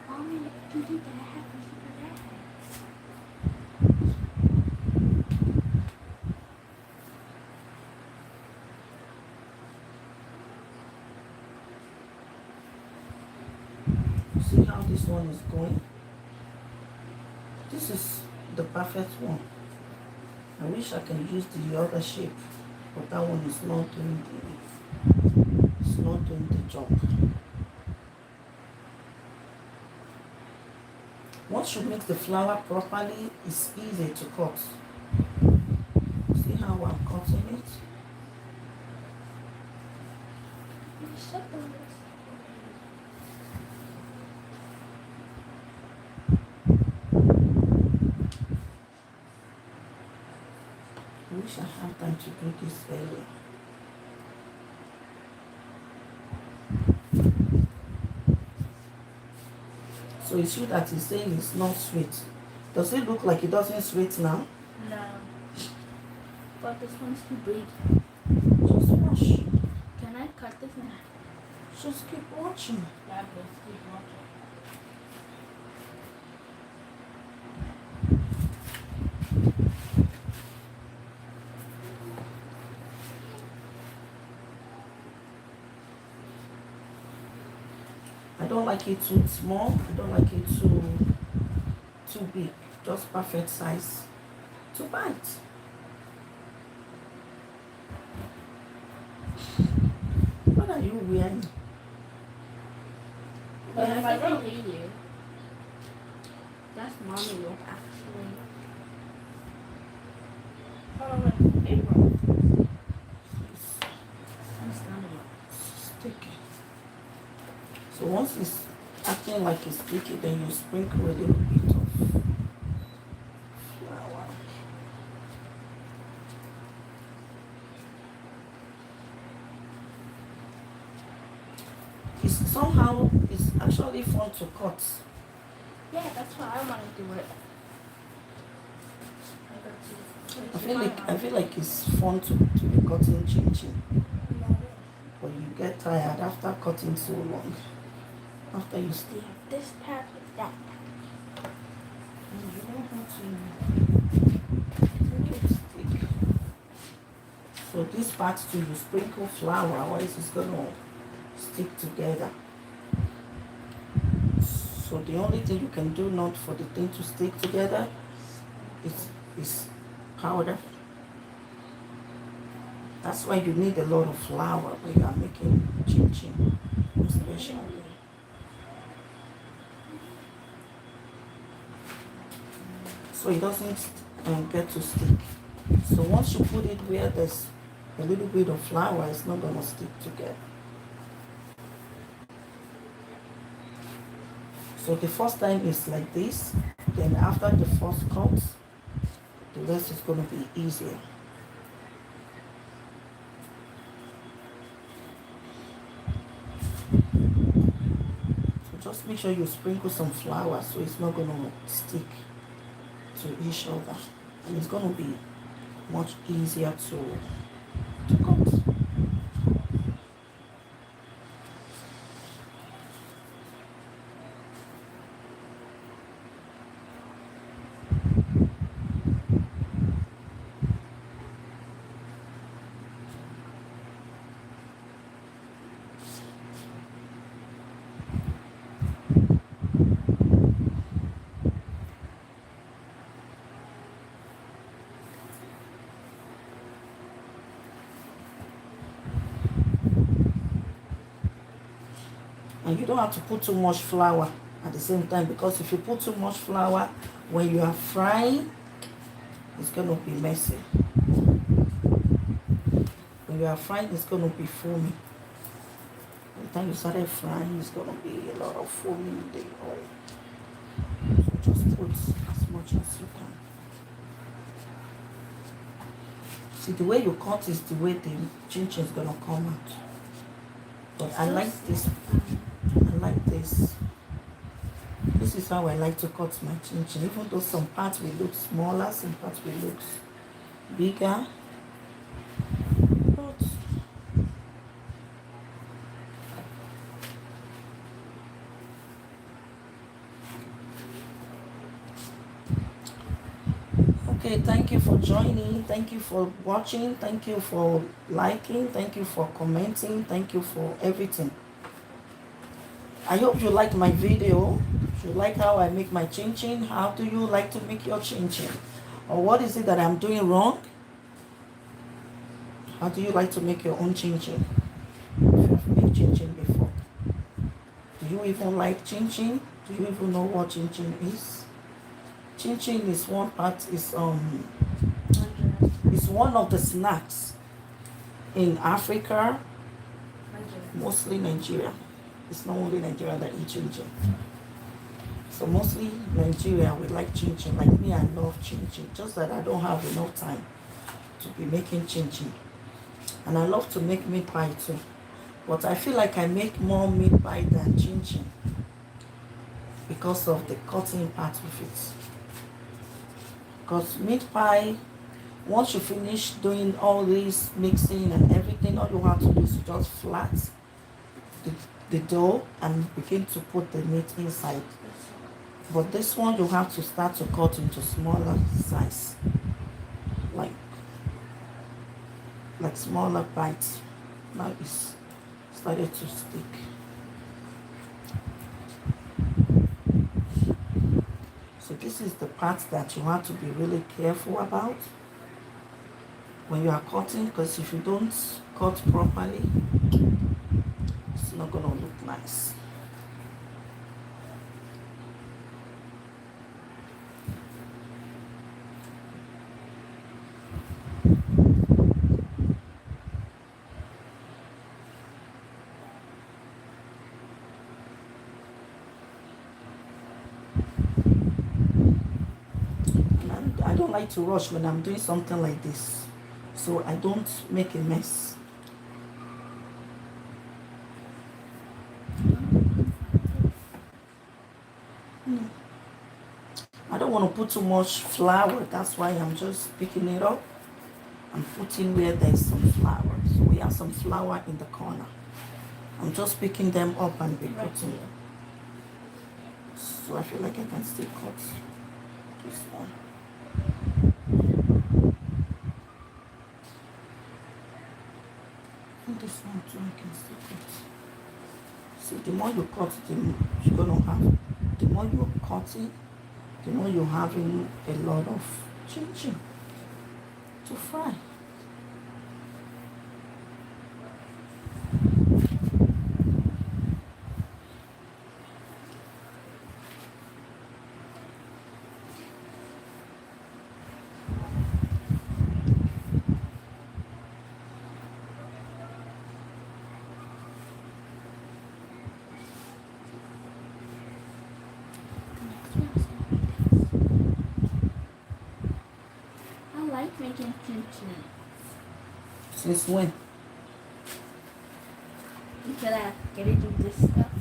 Mommy, you did that. See how this one is going? This is the perfect one. I wish I can use the other shape, but that one is not doing the job. Once you mix the flour properly, it's easy to cut. See how I'm cutting it? I wish I had time to do this earlier. So it's you that is saying it's not sweet. Does it look like it doesn't sweet now? No. But this one's too big. Just wash. Can I cut this in? Just keep watching. Yeah, please keep watching. I don't like it too small. I don't like it too big. Just perfect size to bite. What are you wearing? But if I don't eat it, that's mommy look actually. Oh, wait, April. I'm standing up. Sticky. So once it's acting like it's sticky, then you sprinkle a little bit of flour. It's actually fun to cut. Yeah, that's why I want to do it. I feel like it's fun to be cutting chin chin. But you get tired after cutting so long. After you stay. This part with that. You don't have to make it stick. So this part too, you sprinkle flour, otherwise it's gonna stick together. So the only thing you can do not for the thing to stick together is powder. That's why you need a lot of flour when you are making chin chin, especially. So it doesn't get to stick. So once you put it where there's a little bit of flour, it's not gonna stick together. So the first time is like this, then after the first cut, the rest is gonna be easier. So just make sure you sprinkle some flour so it's not gonna stick to each other, and it's gonna be much easier to cut. don't have to put too much flour at the same time, because if you put too much flour when you are frying, it's going to be messy. When you are frying, it's going to be foamy. By the time you started frying, it's going to be a lot of foamy in the oil. So just put as much as you can. See, the way you cut is the way the chin-chin is going to come out. But I like this. I like this. This is how I like to cut my chin-chin. Even though some parts will look smaller, some parts will look bigger. But okay, thank you for joining. Thank you for watching. Thank you for liking. Thank you for commenting. Thank you for everything. I hope you like my video. If you like how I make my chin-chin, how do you like to make your chin-chin? Or what is it that I'm doing wrong? How do you like to make your own chin-chin? If you've made chin-chin before. Do you even like chin-chin? Do you even know what chin-chin is? Chin-chin is one of the snacks in Africa, mostly Nigeria. It's not only Nigeria that eat chin-chin. So mostly Nigeria, we like chin-chin. Like me, I love chin-chin. Just that I don't have enough time to be making chin-chin. And I love to make meat pie too. But I feel like I make more meat pie than chin-chin because of the cutting part of it. Because meat pie, once you finish doing all this mixing and everything, all you have to do is just flat the dough and begin to put the meat inside. But this one, you have to start to cut into smaller size, like smaller bites. Now it's started to stick. So this is the part that you have to be really careful about when you are cutting, because if you don't cut properly, it's not going to look nice. And I don't like to rush when I'm doing something like this, so I don't make a mess. I don't want to put too much flour, that's why I'm just picking it up and putting where there's some flour. So we have some flour in the corner. I'm just picking them up and be putting them. So I feel like I can still cut this one. And this one too, I can still cut. See, the more you cut, the more you're gonna have. The more you're cutting, the more you're having a lot of chin-chin to fry. I like making chin-chin. Since when? Because I get to do this stuff.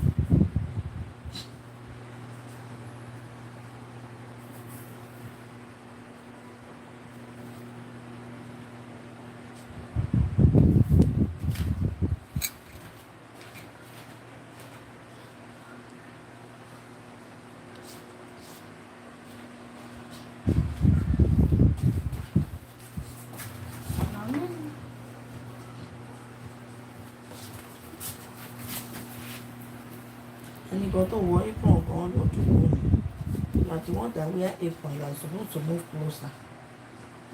And you got to worry from God what to do. You are the one that wear apron, you are supposed to move closer.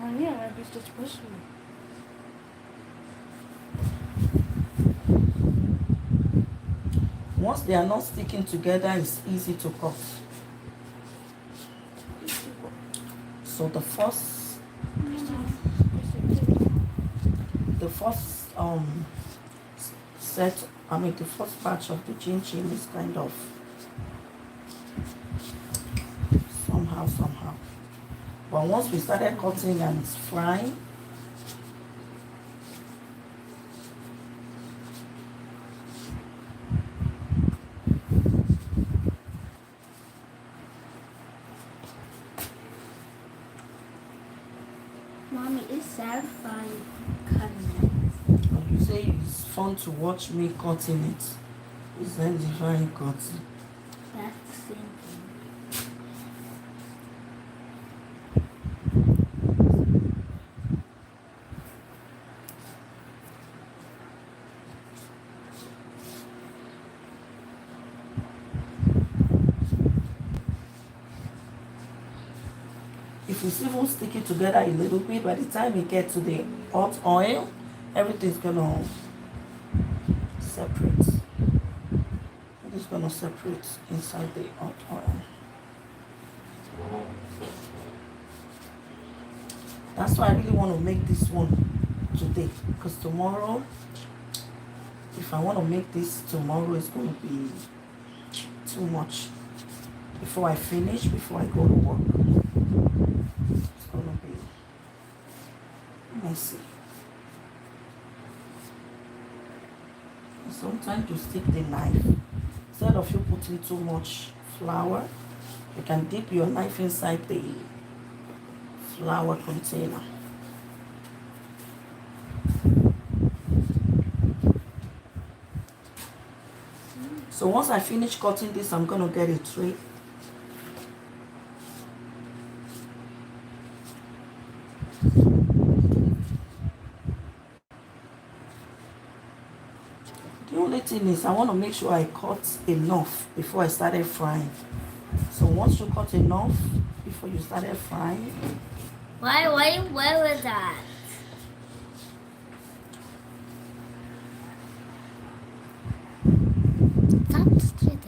Oh yeah, I just push me. Once they are not sticking together, it's easy to cut. So the first set, the first batch of the chin chin is kind of somehow. But once we started cutting and frying, Mommy, it's satisfying cutting it. you say it's fun to watch me cutting it. It's not divine cutting. That's the same thing. If it's even sticky together a little bit, by the time we get to the hot oil, everything's gonna separate. It's gonna separate inside the hot oil. That's why I really want to make this one today, because tomorrow, if I want to make this tomorrow, it's going to be too much. Before I finish, before I go to work, it's going to be messy. And sometimes you stick the knife. Instead of you putting too much flour, you can dip your knife inside the flour container. So once I finish cutting this, I'm gonna get a tray. The only thing is I want to make sure I cut enough before I started frying. So once you cut enough before you started frying, Why was that? That's good.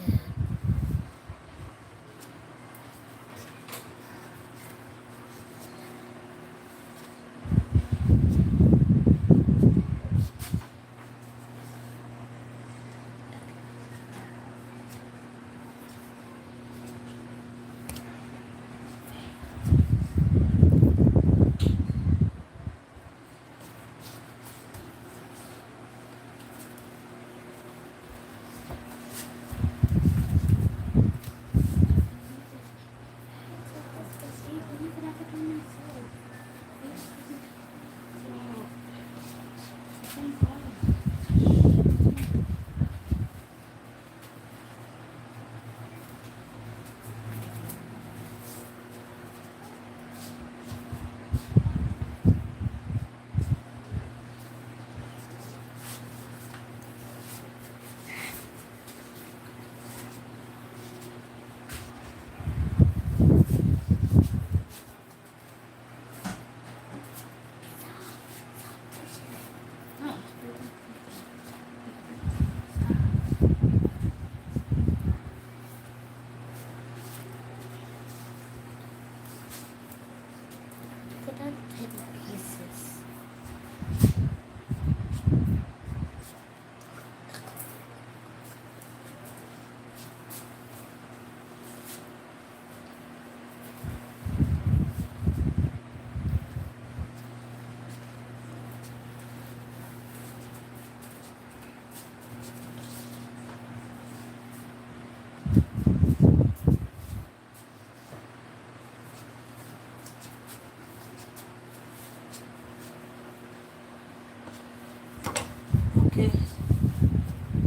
okay,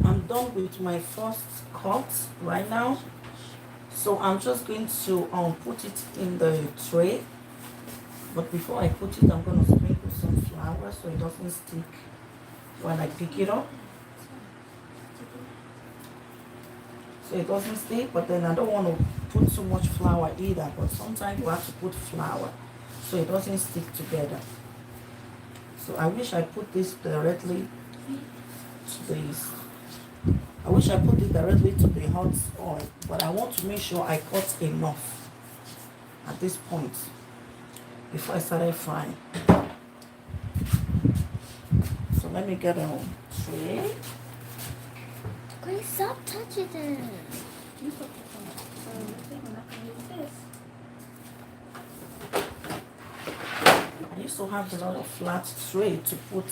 I'm done with my first cut right now. So I'm just going to put it in the tray. But before I put it, I'm going to sprinkle some flour so it doesn't stick when I pick it up. So it doesn't stick, but then I don't want to put too much flour either. But sometimes you have to put flour so it doesn't stick together. So I wish I put this directly to this I wish I put it directly to the hot oil, but I want to make sure I cut enough at this point before I started frying. So let me get a tray. Grace, stop touching it. You put this on it. So I think I can use this. I used to have a lot of flat tray to put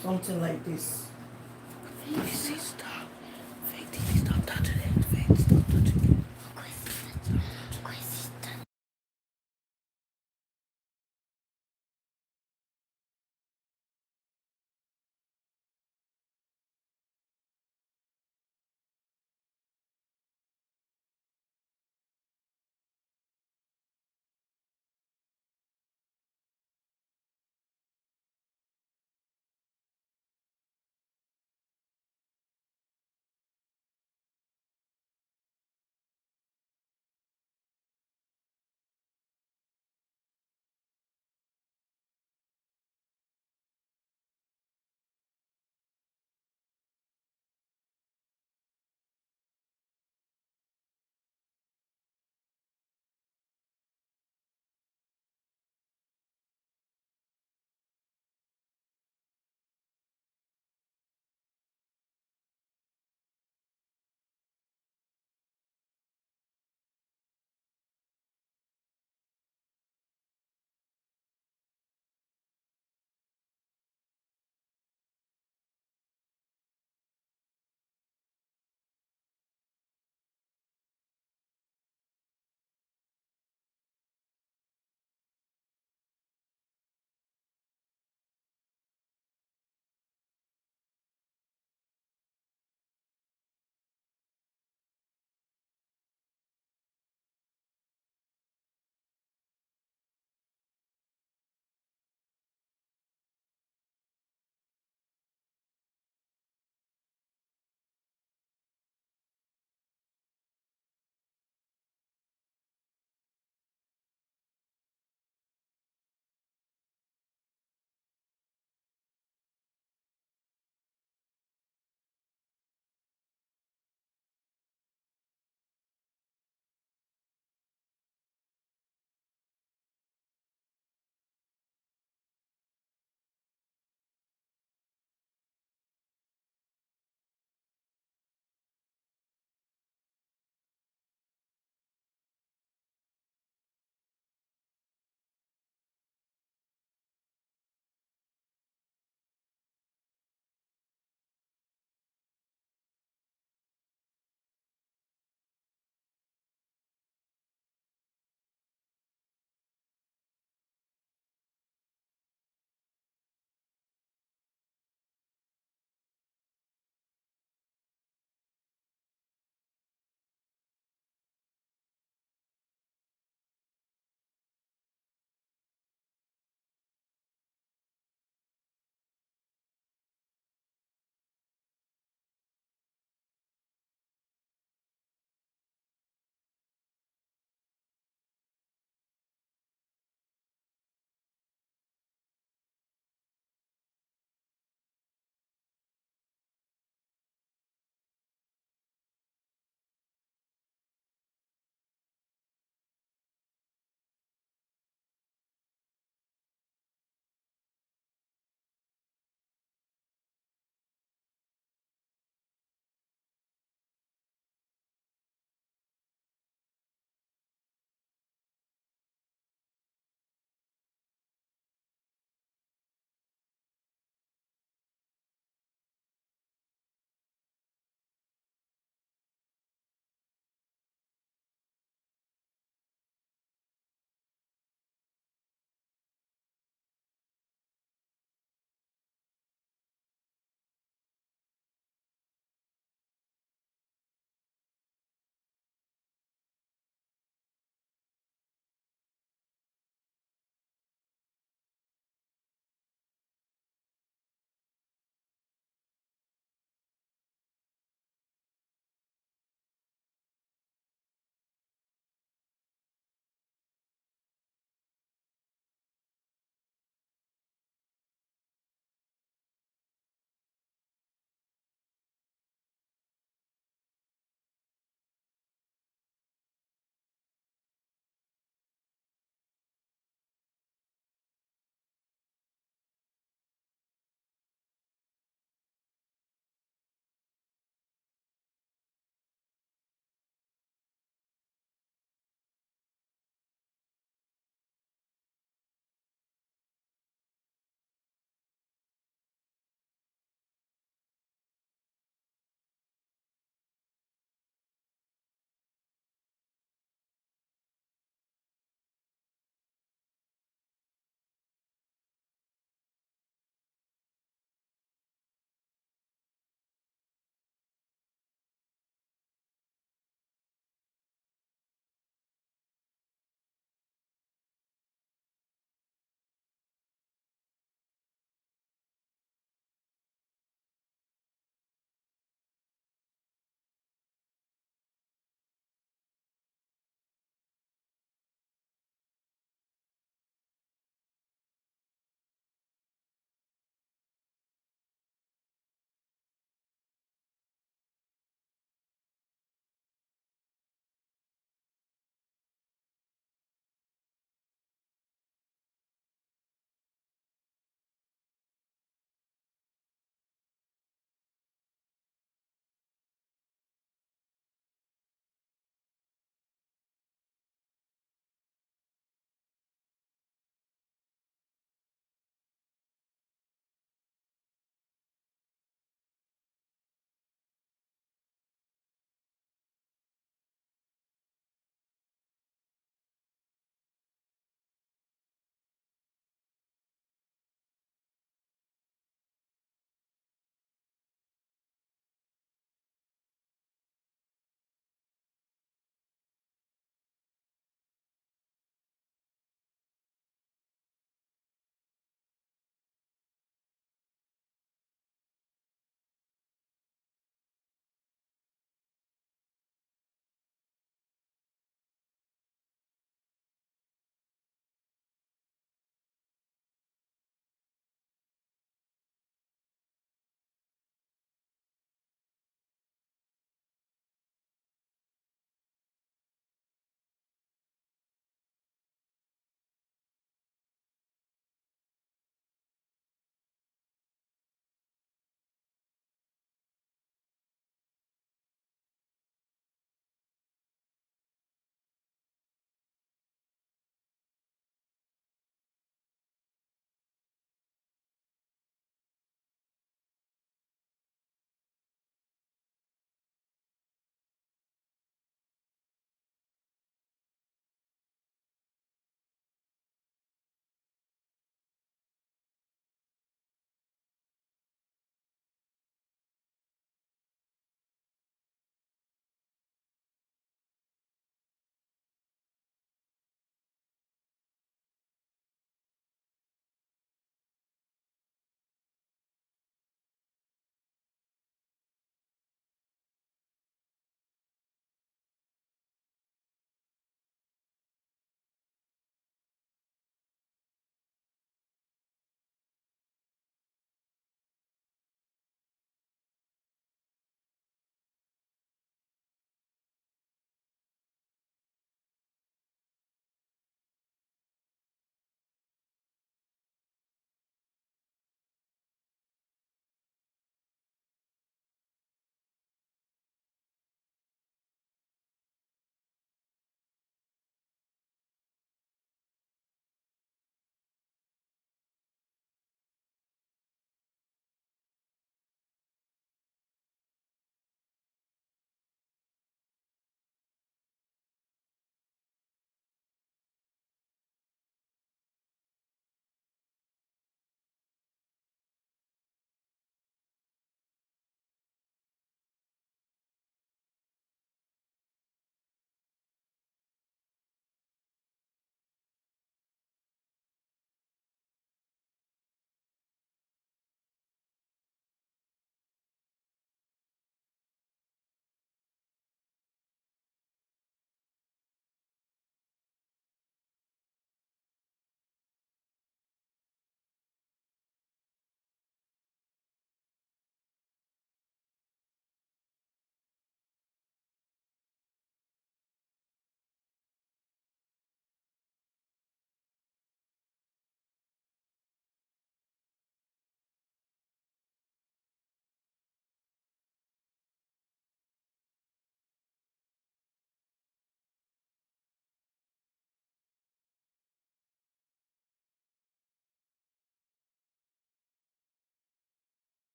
something like this. Sister, stop touching it. Faith, stop touching it.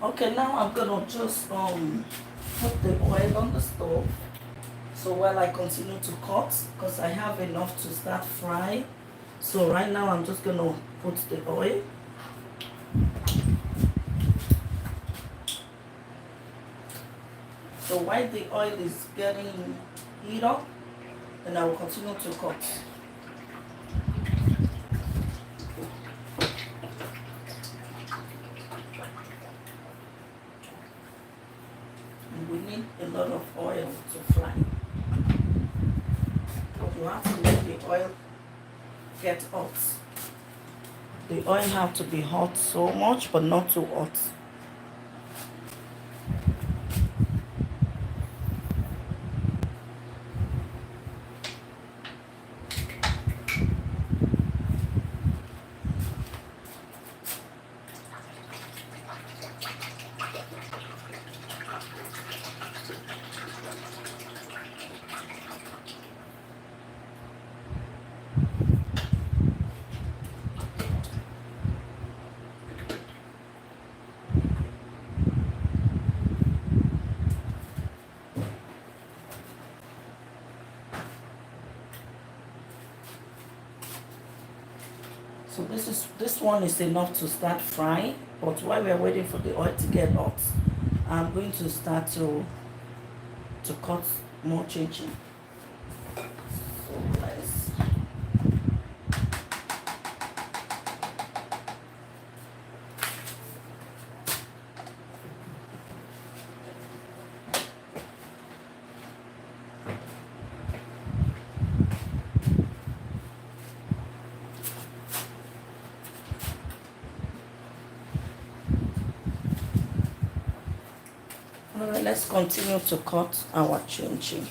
Okay, now I'm gonna just put the oil on the stove. So while I continue to cut, because I have enough to start frying. So right now I'm just gonna put the oil. So while the oil is getting heat up, then I will continue to cut. And we need a lot of oil to fry. But you have to let the oil get hot. The oil have to be hot so much, but not too hot. So this one is enough to start frying. But while we're waiting for the oil to get hot, I'm going to start to cut more chin chin. So let's Alright, let's continue to cut our chin chin.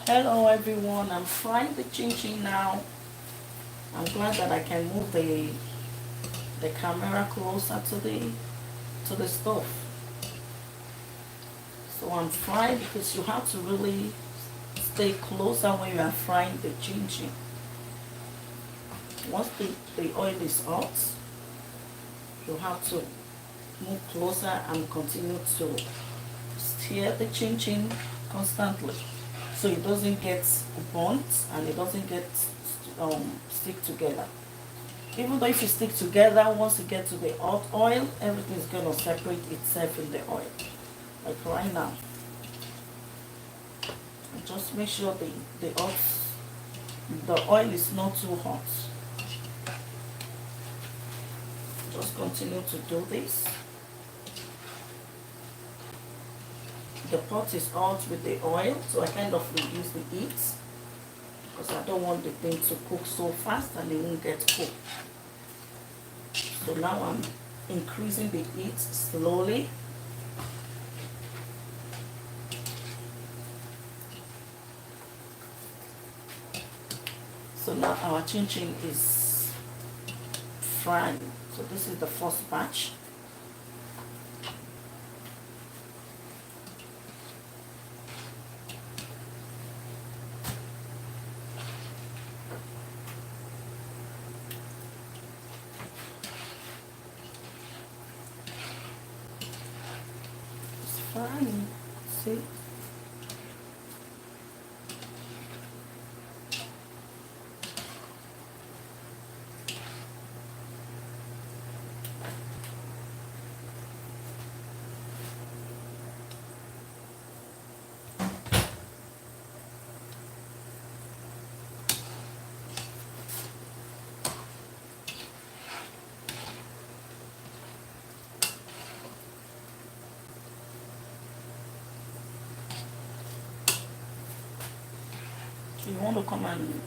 Hello everyone, I'm frying the chin chin now. I'm glad that I can move the camera closer to the stove. So I'm frying because you have to really stay closer when you are frying the chin chin. Once the oil is hot, you have to move closer and continue to stir the chin chin constantly so it doesn't get burnt and it doesn't get stick together. Even though if you stick together, once you get to the hot oil, everything is going to separate itself in the oil. Like right now. And just make sure the oil is not too hot. Just continue to do this. The pot is hot with the oil, so I kind of reduce the heat because I don't want the thing to cook so fast and it won't get cooked. So now I'm increasing the heat slowly. So now our chin chin is frying. So this is the first batch. It's frying. See? You want to come and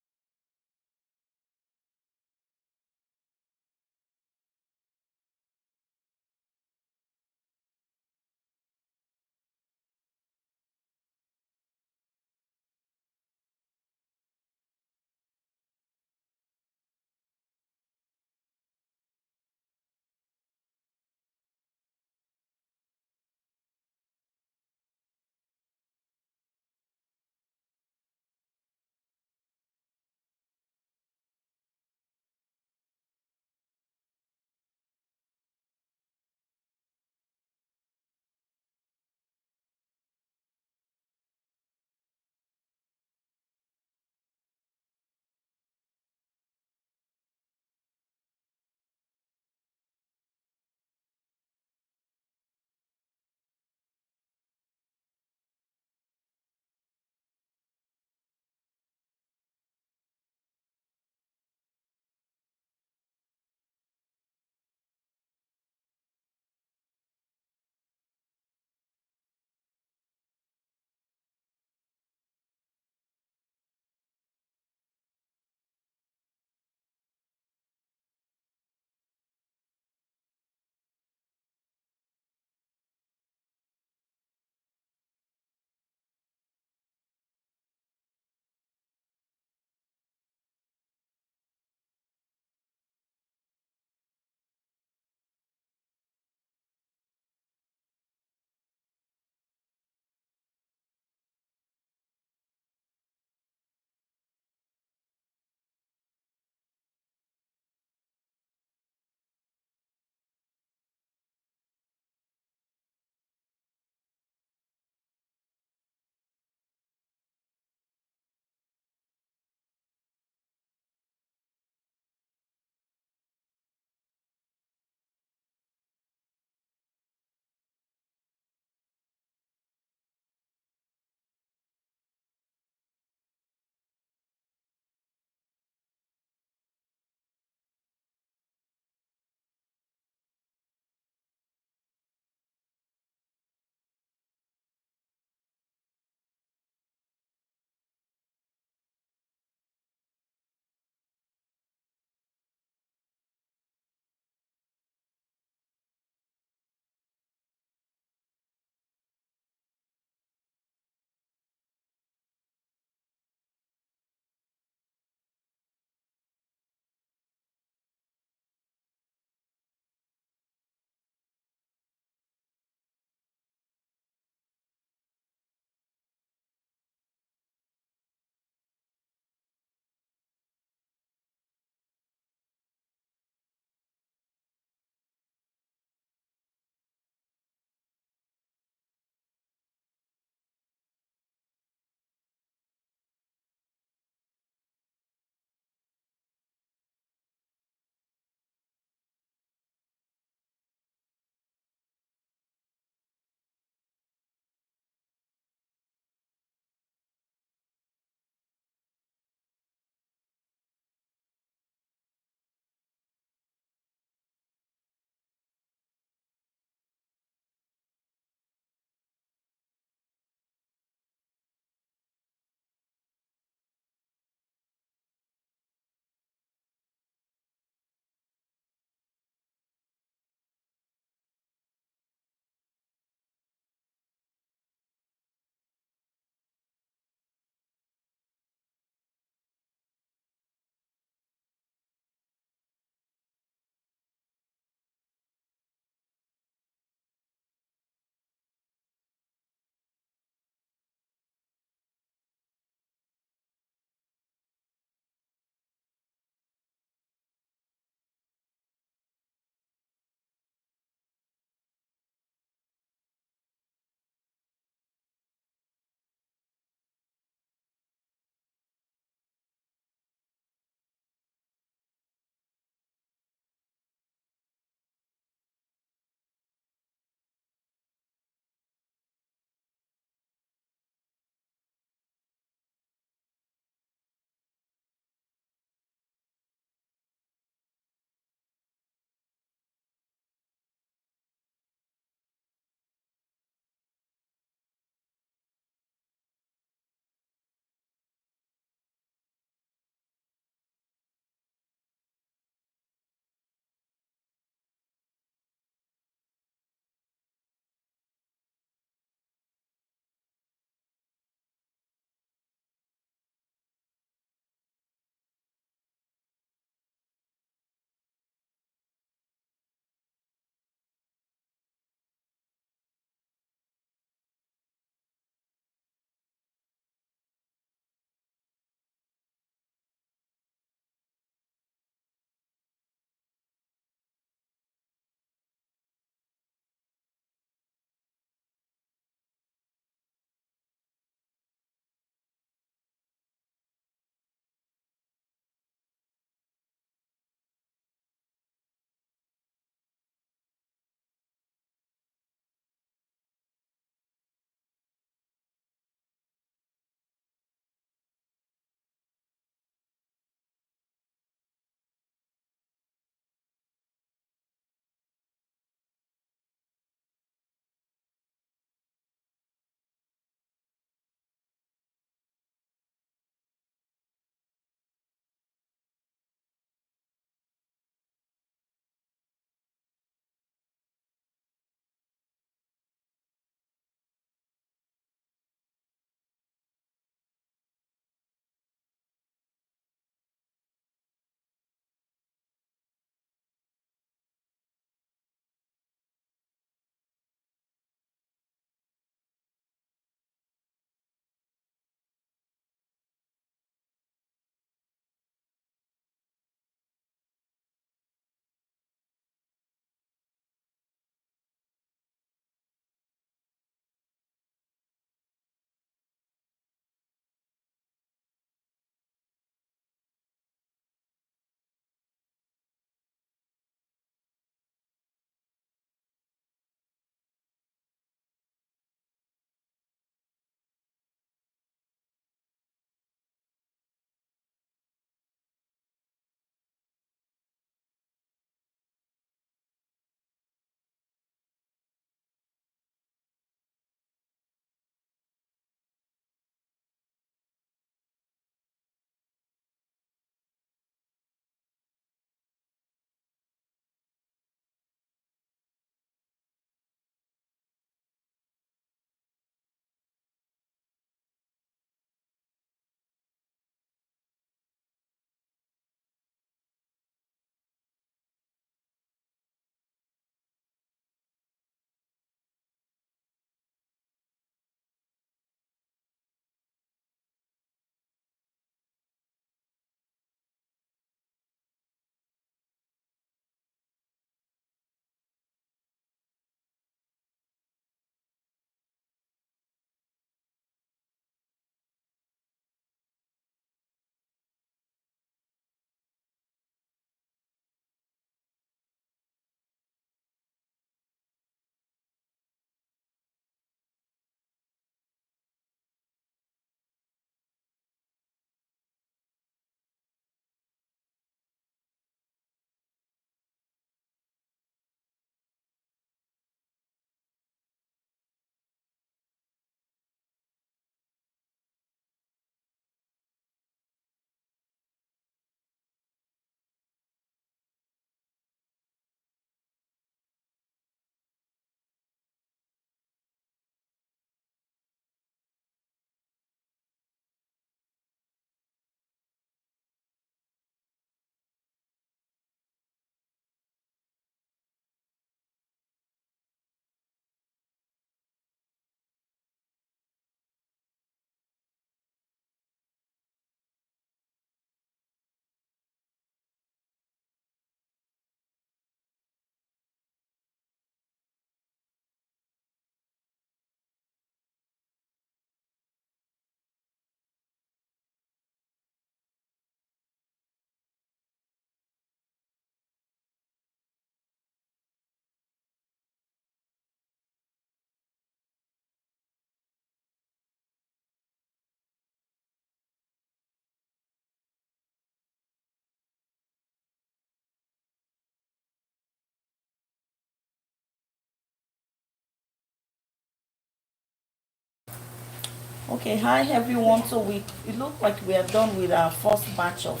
Okay, hi everyone. So it looked like we are done with our first batch of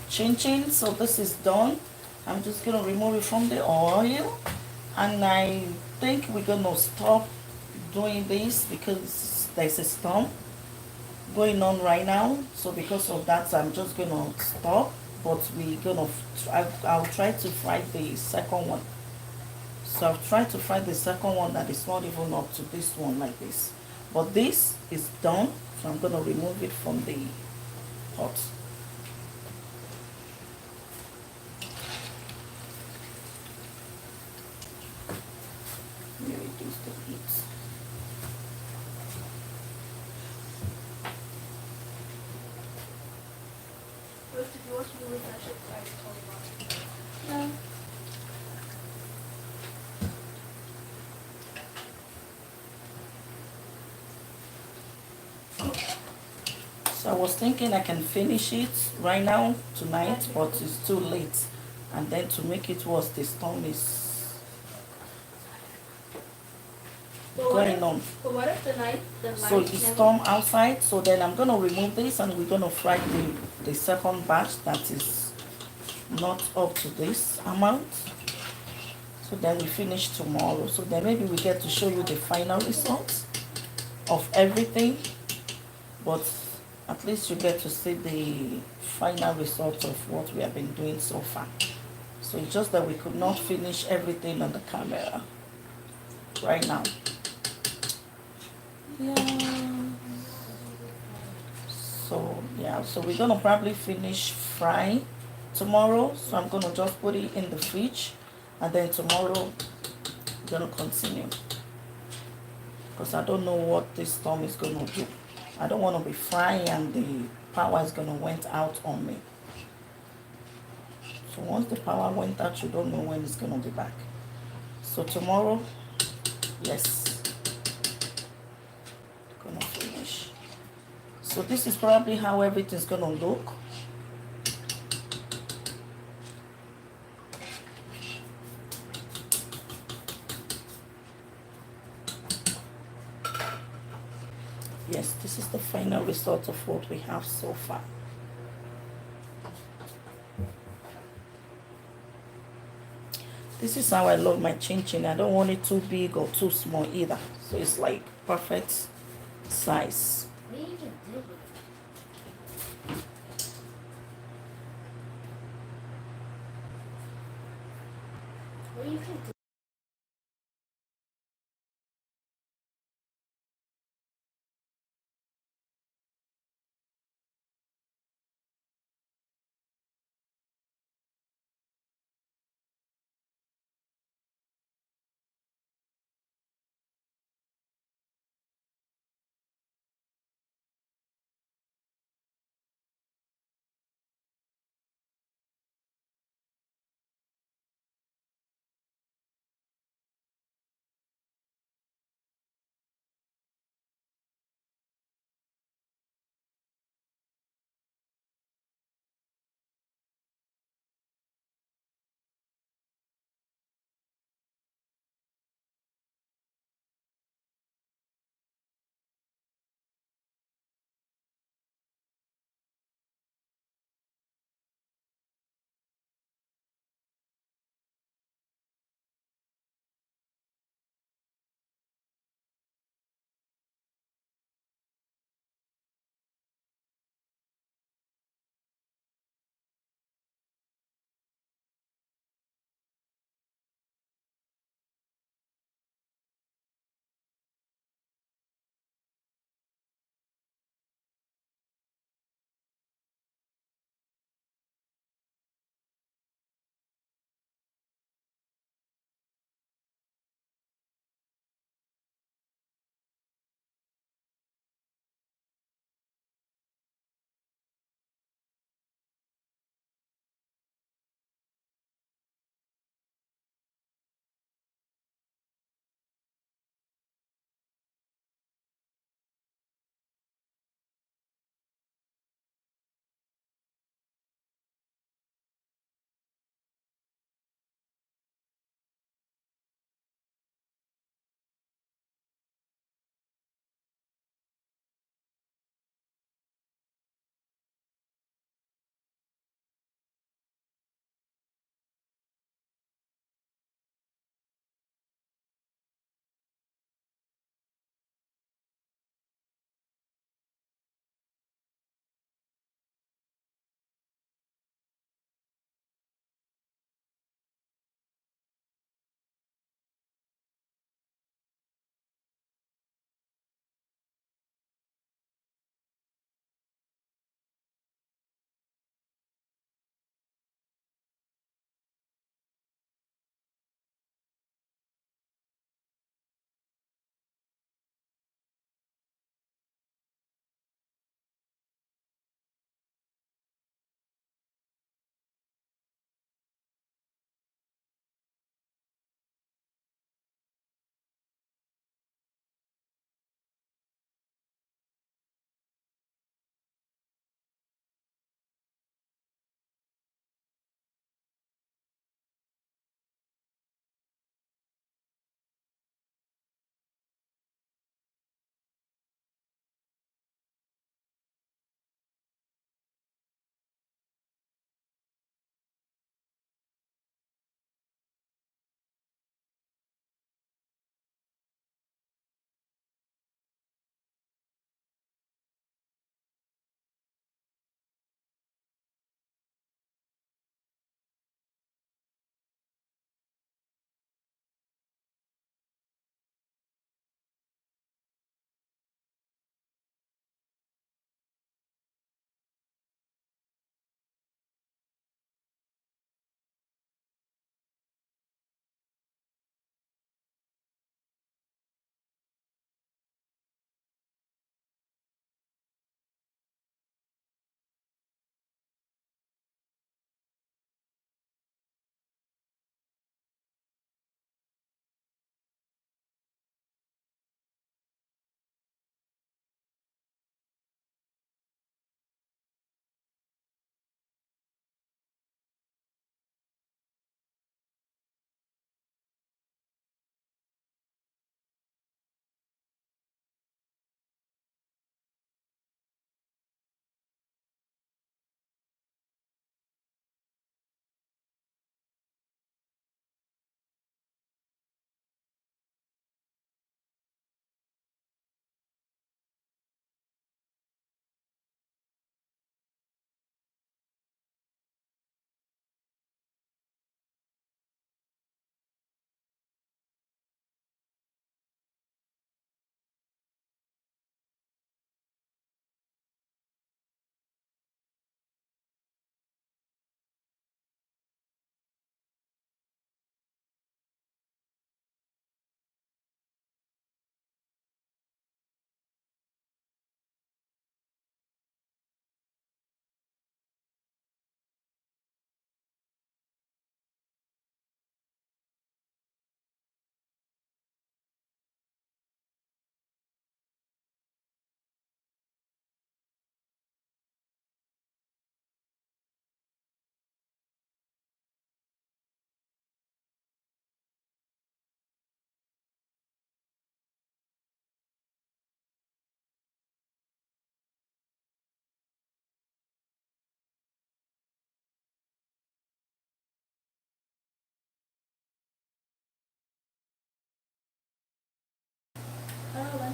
chin chin. So this is done. I'm just gonna remove it from the oil, and I think we're gonna stop doing this because there's a storm going on right now. So because of that, I'm just gonna stop. But we're gonna try, I'll try to fry the second one. So I've tried to find the second one that is not even up to this one like this. But this is done, so I'm going to remove it from the pot. Let me reduce the heat. If you want to refresh it, I can tell you about it. No. So I was thinking I can finish it right now tonight, but it's too late. And then to make it worse, the storm is going on. But what if the So light it's never... storm outside. So then I'm gonna remove this and we're gonna fry the second batch that is not up to this amount. So then we finish tomorrow. So then maybe we get to show you the final results of everything. But at least you get to see the final result of what we have been doing so far. So it's just that we could not finish everything on the camera right now. Yeah. So yeah, so we're gonna probably finish frying tomorrow. So I'm gonna just put it in the fridge, and then tomorrow we're gonna continue. Because I don't know what this storm is gonna do. I don't want to be frying and the power is gonna went out on me. So once the power went out, you don't know when it's gonna be back. So tomorrow, yes, gonna finish. So this is probably how everything's gonna look. Yes, this is the final result of what we have so far. This is how I love my chin chin. I don't want it too big or too small either. So it's like perfect size. What are you doing? What are you doing?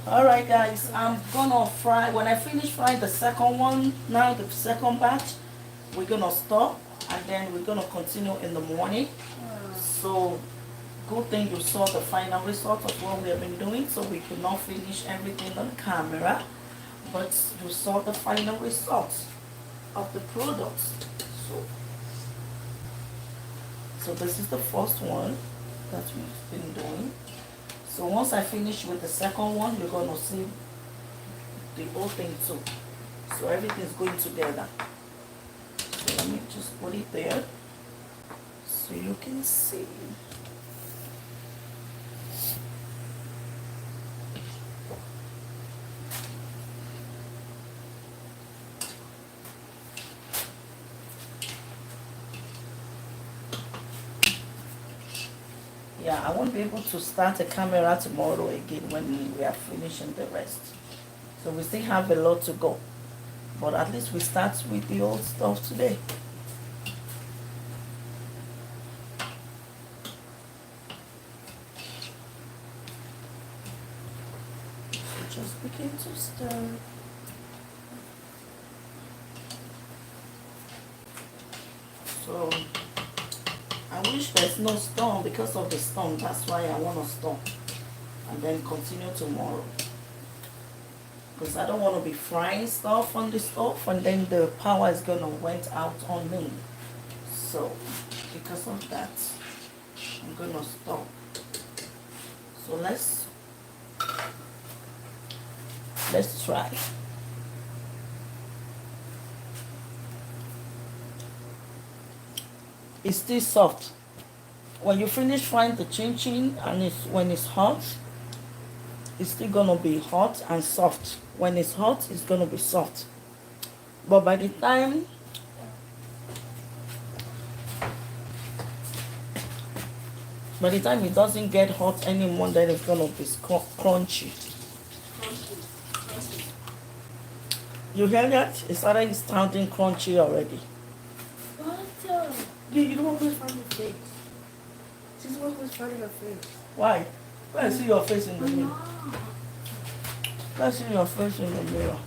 All right, guys. I'm gonna fry. When I finish frying the second one, now the second batch, we're gonna stop, and then we're gonna continue in the morning. So, good thing you saw the final result of what we have been doing. So we could not finish everything on camera, but you saw the final results of the products. So this is the first one that we've been doing. So once I finish with the second one, you're gonna see the whole thing too. So everything's going together. So let me just put it there so you can see. Yeah, I won't be able to start the camera tomorrow again when we are finishing the rest. So we still have a lot to go. But at least we start with the old stuff today. So just begin to stir. So I wish there's no storm because of the storm. That's why I want to stop and then continue tomorrow. Because I don't want to be frying stuff on the stove and then the power is going to went out on me. So because of that, I'm going to stop. So let's try. It's still soft. When you finish frying the chin chin and when it's hot, it's still gonna be hot and soft. When it's hot, it's gonna be soft. But by the time it doesn't get hot anymore, then it's gonna be crunchy. You hear that? It's already sounding crunchy already. What? You don't want to put in your face. She's the one who's part of her face. Why? Let's see your face in the mirror. Let's see your face in the mirror.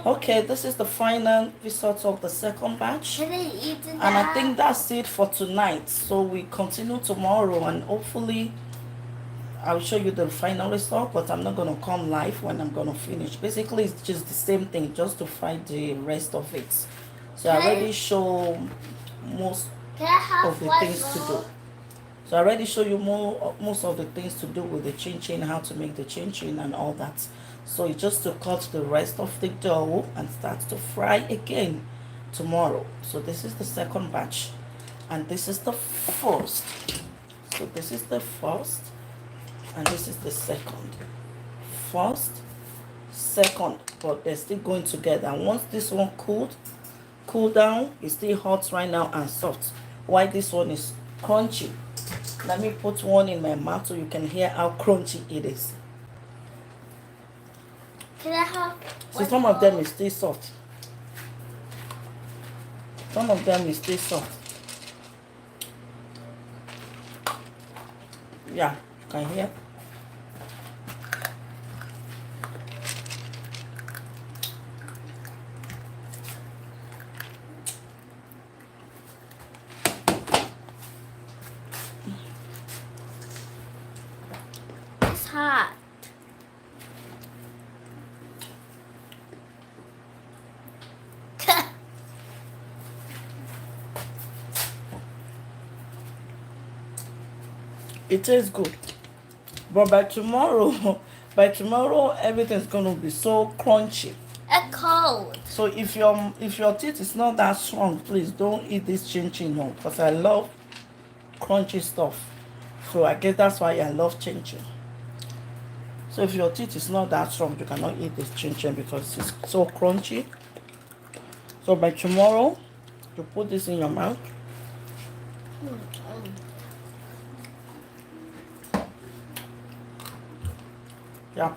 Okay, this is the final result of the second batch. Can I eat that? And I think that's it for tonight. So we continue tomorrow and hopefully I'll show you the final result, but I'm not going to come live when I'm going to finish. Basically, it's just the same thing, just to find the rest of it. So I already show most Can I have of the one things to do. more? So I already show you most of the things to do with the chin chin, how to make the chin chin and all that. So it's just to cut the rest of the dough and start to fry again tomorrow. So this is the second batch and this is the first. So this is the first and this is the second. First, second, but they're still going together. And once this one cool down, it's still hot right now and soft. While this one is crunchy. Let me put one in my mouth so you can hear how crunchy it is. Can I have So one some of them more? is still soft. Some of them is still soft. Yeah, you can hear. It's hot. It tastes good. But by tomorrow, by tomorrow everything's gonna be so crunchy. It's cold. So if your teeth is not that strong, please don't eat this chin chin no, because I love crunchy stuff. So I guess that's why I love chin chin. So if your teeth is not that strong, you cannot eat this chin chin because it's so crunchy. So by tomorrow, you put this in your mouth. Yeah,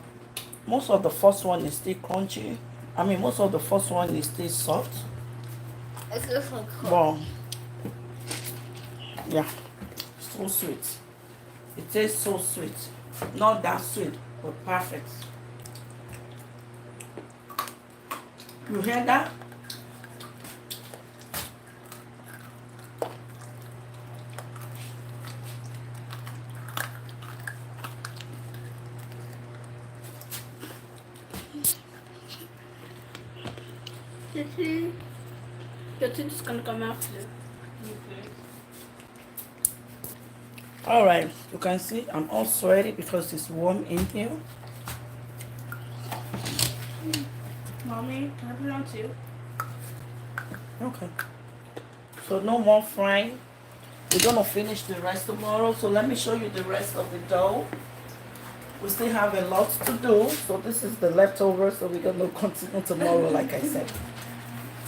most of the first one is still crunchy. I mean, most of the first one is still soft. It's just so cold. Well, yeah, so sweet. It tastes so sweet. Not that sweet, but perfect. You hear that? Your teeth is gonna come after. All right, you can see I'm all sweaty because it's warm in here. Mommy, can I put it on too? Okay. So no more frying. We're gonna finish the rest tomorrow. So let me show you the rest of the dough. We still have a lot to do. So this is the leftover. So we're gonna continue tomorrow, like I said.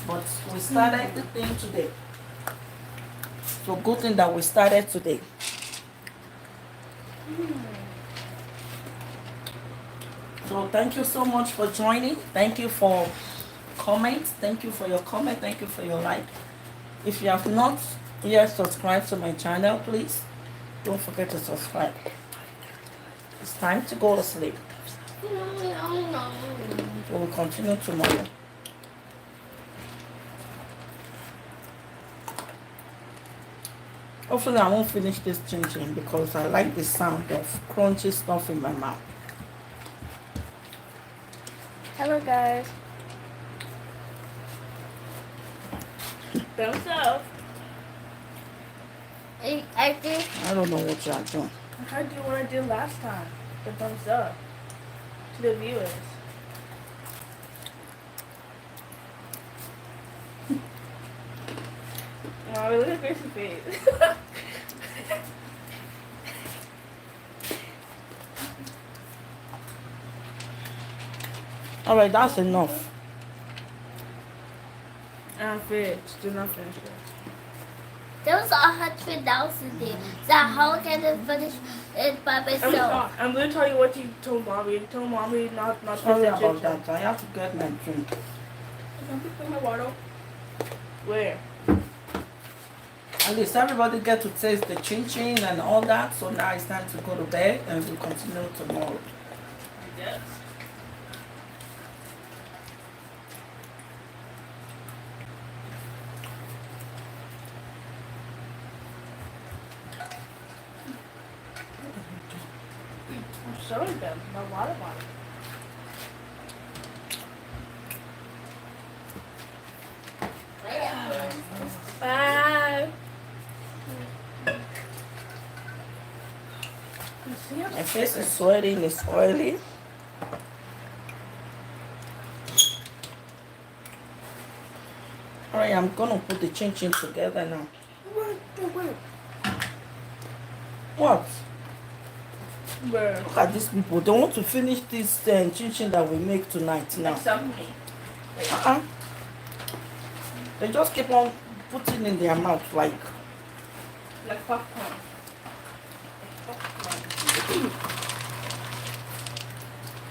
But we started the thing today. So good thing that we started today. So thank you so much for joining. Thank you for comments. Thank you for your comment. Thank you for your like. If you have not yet subscribed to my channel, please don't forget to subscribe. It's time to go to sleep. We will continue tomorrow. Hopefully I won't finish this chin chin because I like the sound of crunchy stuff in my mouth. Hello, guys. Thumbs up. I think I don't know what you are doing. How do you want to do last time? The thumbs up to the viewers. Oh, look at Grace's face. All right, that's enough. I'm finished. Do not finish it. there was 100,000 there. So how can I finish it by myself? I'm gonna tell you what you told mommy. You told mommy not to Sorry finish about it. that. I have to get my drink. Can you put my water? Where? At least everybody get to taste the chin chin and all that. So now it's time to go to bed and we'll continue tomorrow. Yes. I'm showing them my water bottle. Bye. You see how My face is sweating, it's oily. Alright, I'm gonna put the chin chin together now. What? Bruh. Look at these people. They want to finish this chin chin that we make tonight now. Except me. Uh-uh. They just keep on putting in their mouth like. Like popcorn. Like popcorn.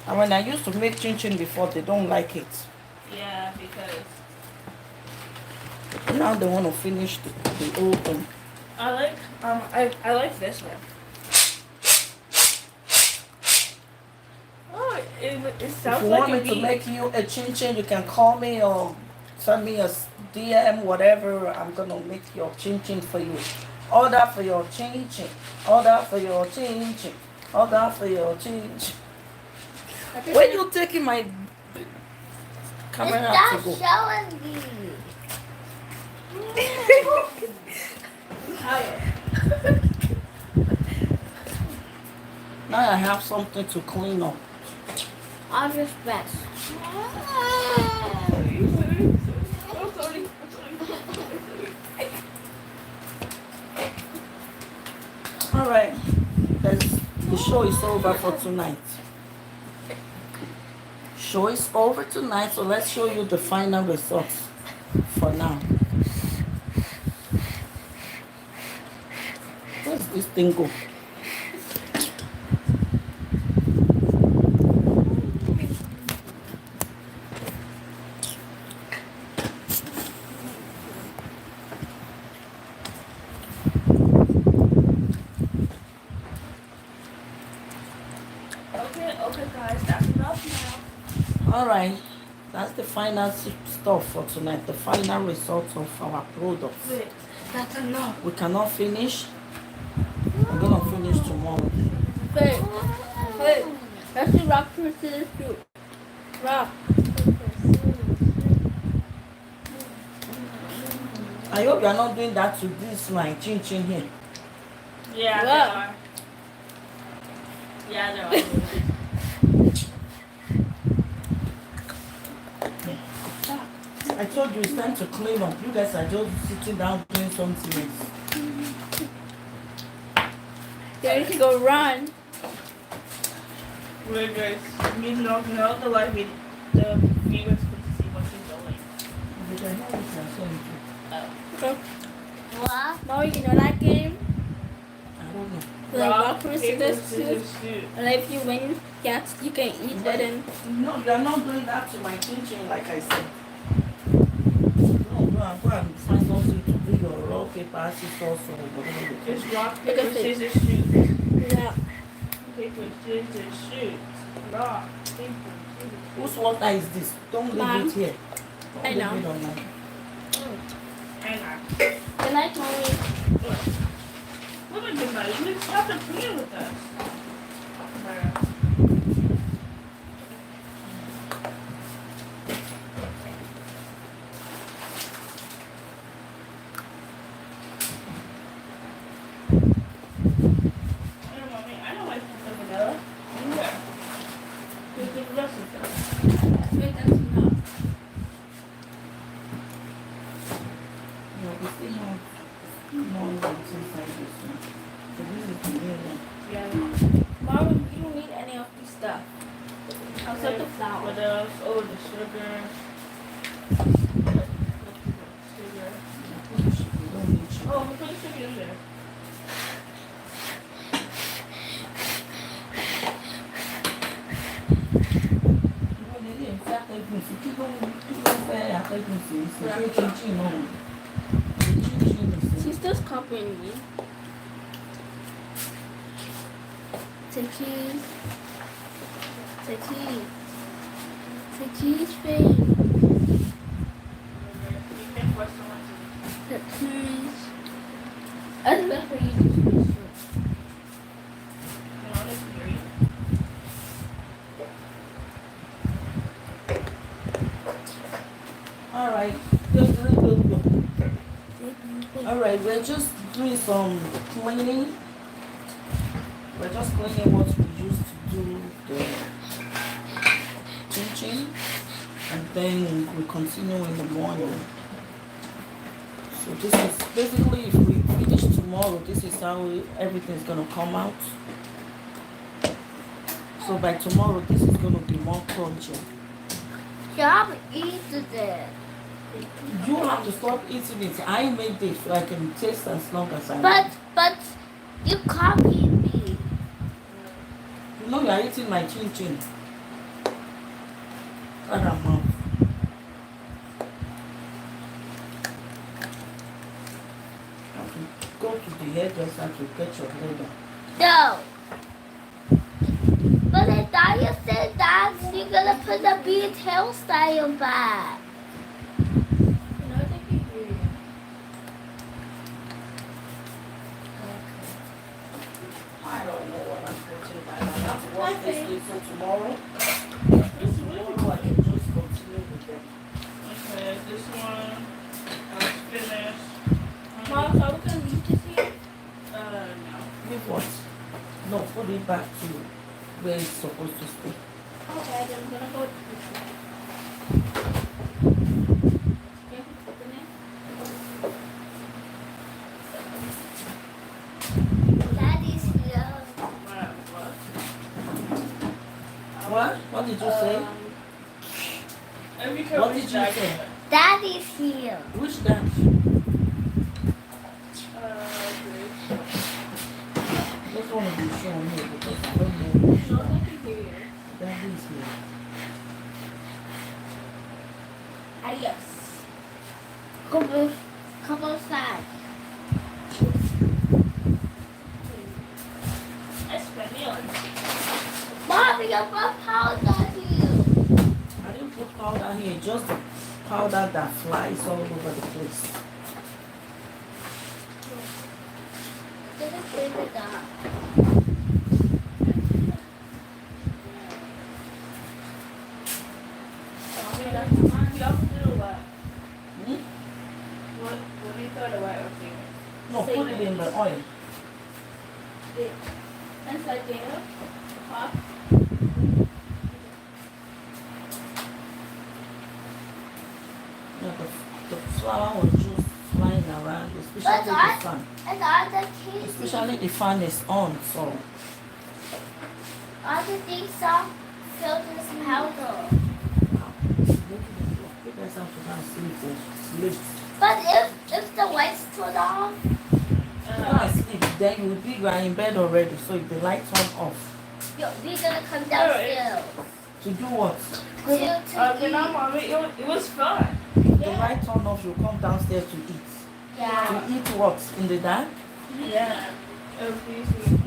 And when I used to make chin chin before, they don't like it. Yeah, because Now they want to finish the whole thing. I like I like this one. Oh, it If sounds you like want a me to beat. make you a chin chin, you can call me or send me a DM, whatever. I'm gonna make your chin chin for you. Order for your chin chin. Order for your chin chin. Order for your chin chin. Where you taking my camera to Stop go? showing me. Higher. Now I have something to clean up. All respect. Alright. The show is over for tonight. Show is over tonight, so let's show you the final results for now. Where's this thing go? Okay, guys, that's enough now. Alright. That's the final stuff for tonight. The final results of our products. Wait, that's enough. We cannot finish. We're gonna finish tomorrow. Wait, let's do rock, paper, scissors, shoot. Rock. I hope you're not doing that to this my chin chin here. Yeah, Wow. they are. Yeah, they are. I told you it's time to clean up. You guys are just sitting down doing something else. Then you can go run. Wait, guys. You know the live video. The viewers can see what you're doing. But I know what you're saying too. Okay. What? Mom, you know that game? I don't know. The rock, paper, scissors, shoot. shoot. And if you win, yes, you can eat it and No, you're not doing that to my chin chin like I said. No, go and find something to do your rock, paper, scissors, or whatever you Just call it. rock, Look paper, at this. scissors, shoot. yeah. Paper, scissors, shoot. Rock, paper, scissors. Whose water is this? Don't leave Mine. it here. Don't I leave know. it on my- Hang on. Good night, mommy. What a good night. You stop to play with us. I know I put the vanilla. Yeah. Here's the rest of them. Wait, that's enough. Yeah, we still have more ones inside this one. So this is the real one. Yeah. Mom, you don't need any of this stuff. Except the flour. What else? Oh, the sugar. Sugar. We don't need sugar. Oh, we put the sugar in there. She's just copying me. Say cheese. Say cheese. Say cheese, babe. You can force someone to. Say cheese. That's better for you to choose. You know, that's great. We're just doing some cleaning. We're just cleaning what we used to do the teaching, and then we continue in the morning. So this is basically, if we finish tomorrow, this is how everything's gonna come out. So by tomorrow, this is gonna be more crunchy. Stop eating it. You have to stop eating it. I made it so I can taste as long as I want. But you copied me. You know you are eating my chin chin. Shut your mouth. Have to go to the hairdresser to get your hair done. No. But I thought you said that you're gonna put the bead hairstyle back. No, I think you do. I don't know what I'm putting by now. I have to wash this thing for tomorrow. Tomorrow I can just continue with them. Okay, this one is finished. Mom, so we can leave this here? No. Leave what? No, put it back to where it's supposed to stay. Okay, then I'm gonna go to this one. Can you open it? Daddy's here. What? What did you say? What did you say? Daddy's here. Which dance? Just want to be shown here because I don't know which dance. That is here. Adios. Come outside. Espanol. Mommy, I put powder here. I didn't put powder here, just the powder that flies all over the place. Didn't clean it up. Hmm? What do you throw the white or thing? No, put it in the oil. Inside there? Huh? Yeah, the flower was just flying around, especially the fan. And all the kids. Especially the fan is on, so. All the things are filled with some powder. You guys have to go and sleep. But if the lights turned off, Go and sleep, then you are in bed already, so if the lights turn off. we're gonna come downstairs. To do what? To eat. Mommy, it was fun. If the light turn off, you come downstairs to eat. Yeah. To eat what? In the dark? Yeah. It was easy.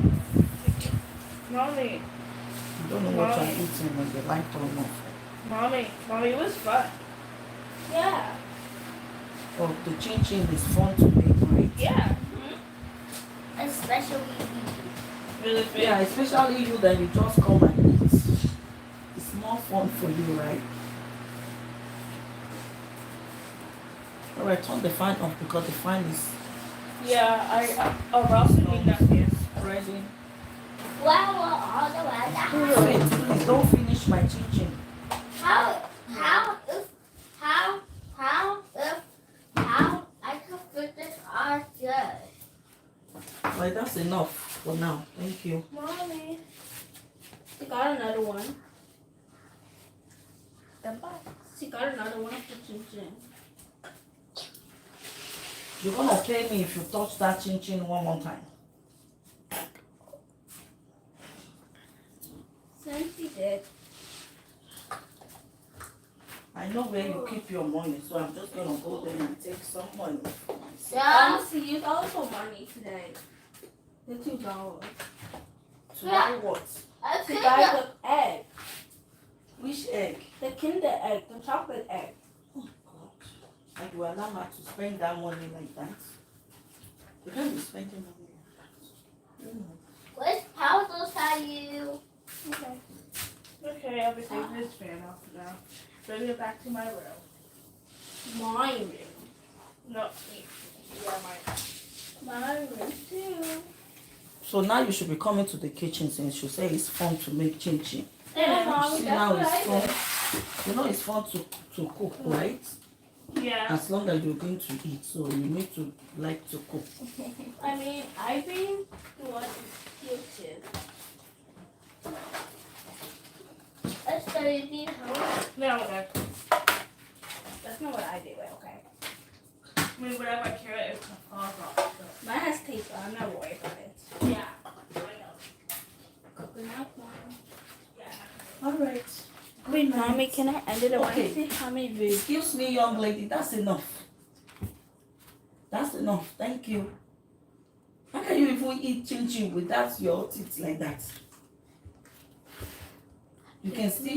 Mommy, You don't know what you're eating when the light turn off. Mommy, it was fun. Yeah. Oh, the chin chin is fun to make, right? Yeah. Especially Really big. Yeah, especially you that you just come and eat. It's more fun for you, right? Alright, turn the fan off because the fan is Yeah, I also need that here. ready. well, we're all the way down. Wait, please don't finish my chin chin. How I can put this on good. Right, that's enough for now. Thank you. Mommy. She got another one. She got another one of the chin chin. You're gonna pay me if you touch that chin chin one more time. Since she did. I know where you keep your money, so I'm just gonna go there and take some money. Yeah. She used all of her money today. The $2. To buy what? I To could buy have. the egg. Which egg? The Kinder egg. The chocolate egg. Oh God. And you allow her to spend that money like that? You can't be spending money like that. Which powders are you? Okay. Okay, I'll be taking this fan off now. Bring it back to my room. My room. No, yeah, my room. will too. So now you should be coming to the kitchen since you say it's fun to make chin chin. Yeah, Mommy, See that's now what it's I fun. did. You know it's fun to cook, right? Yeah. As long as you're going to eat, so you need to like to cook. I mean, I've been the one in kitchen. I studied these home. No, that's not what I do, okay? I mean, whatever I carry, it's a fall off. Mine has tape, so I'm not worried about it. Yeah, I know. Cooking out one. Yeah. All right. Wait, Mommy, can I end it? I want Okay. to see how many views. Excuse me, young lady. That's enough. That's enough. Thank you. How can you even eat chin chin without your teeth like that? You can still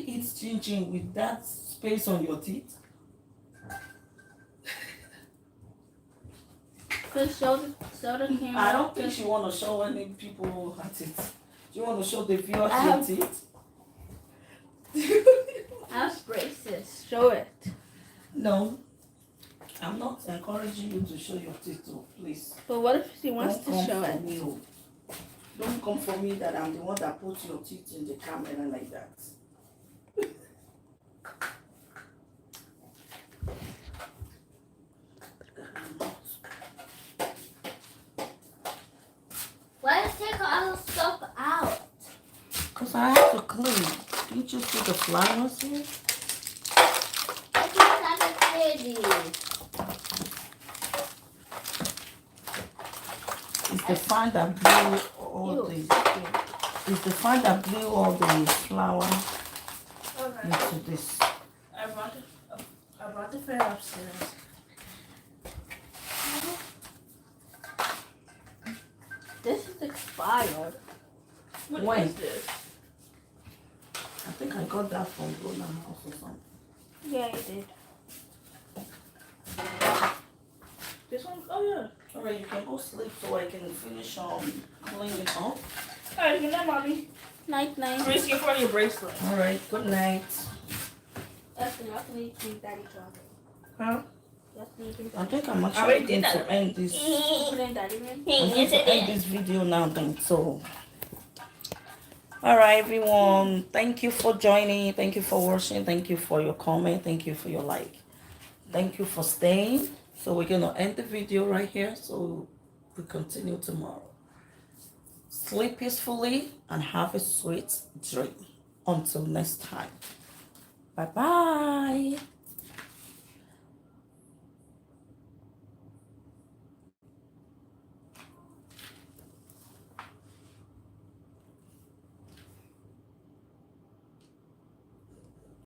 eat chin chin with that space on your teeth. Just show the camera. I don't think you want to show any people her teeth. Do you want to show the viewers I your have- teeth? I have braces. Show it. No. I'm not encouraging you to show your teeth too, please. But what if she wants Don't to come show for it? me, oh. Don't come for me that I'm the one that puts your teeth in the camera like that. Why is take all the stuff out? Because I have to clean. Didn't you see the flowers here? I can't have the candy. It's the fan that blew all the. It's the fan that blew all the flour Okay. into this. I brought the fan upstairs. This is expired. What When? is this? I think I got that from Rona House or something. Yeah, you did. This one? Oh, yeah. Alright, you can go sleep so I can finish cleaning up. Alright, good night, Mommy. Night, night. Risky for your bracelet. Alright, good night. That's enough to eat Daddy chocolate. Huh? That's me. I think I'm I actually already going did to that. end this. Put in Daddy room. I'm going to end this video now then. So, alright everyone, thank you for joining. Thank you for watching. Thank you for your comment. Thank you for your like. Thank you for staying. So we're going to end the video right here. So we continue tomorrow. Sleep peacefully and have a sweet dream. Until next time. Bye-bye.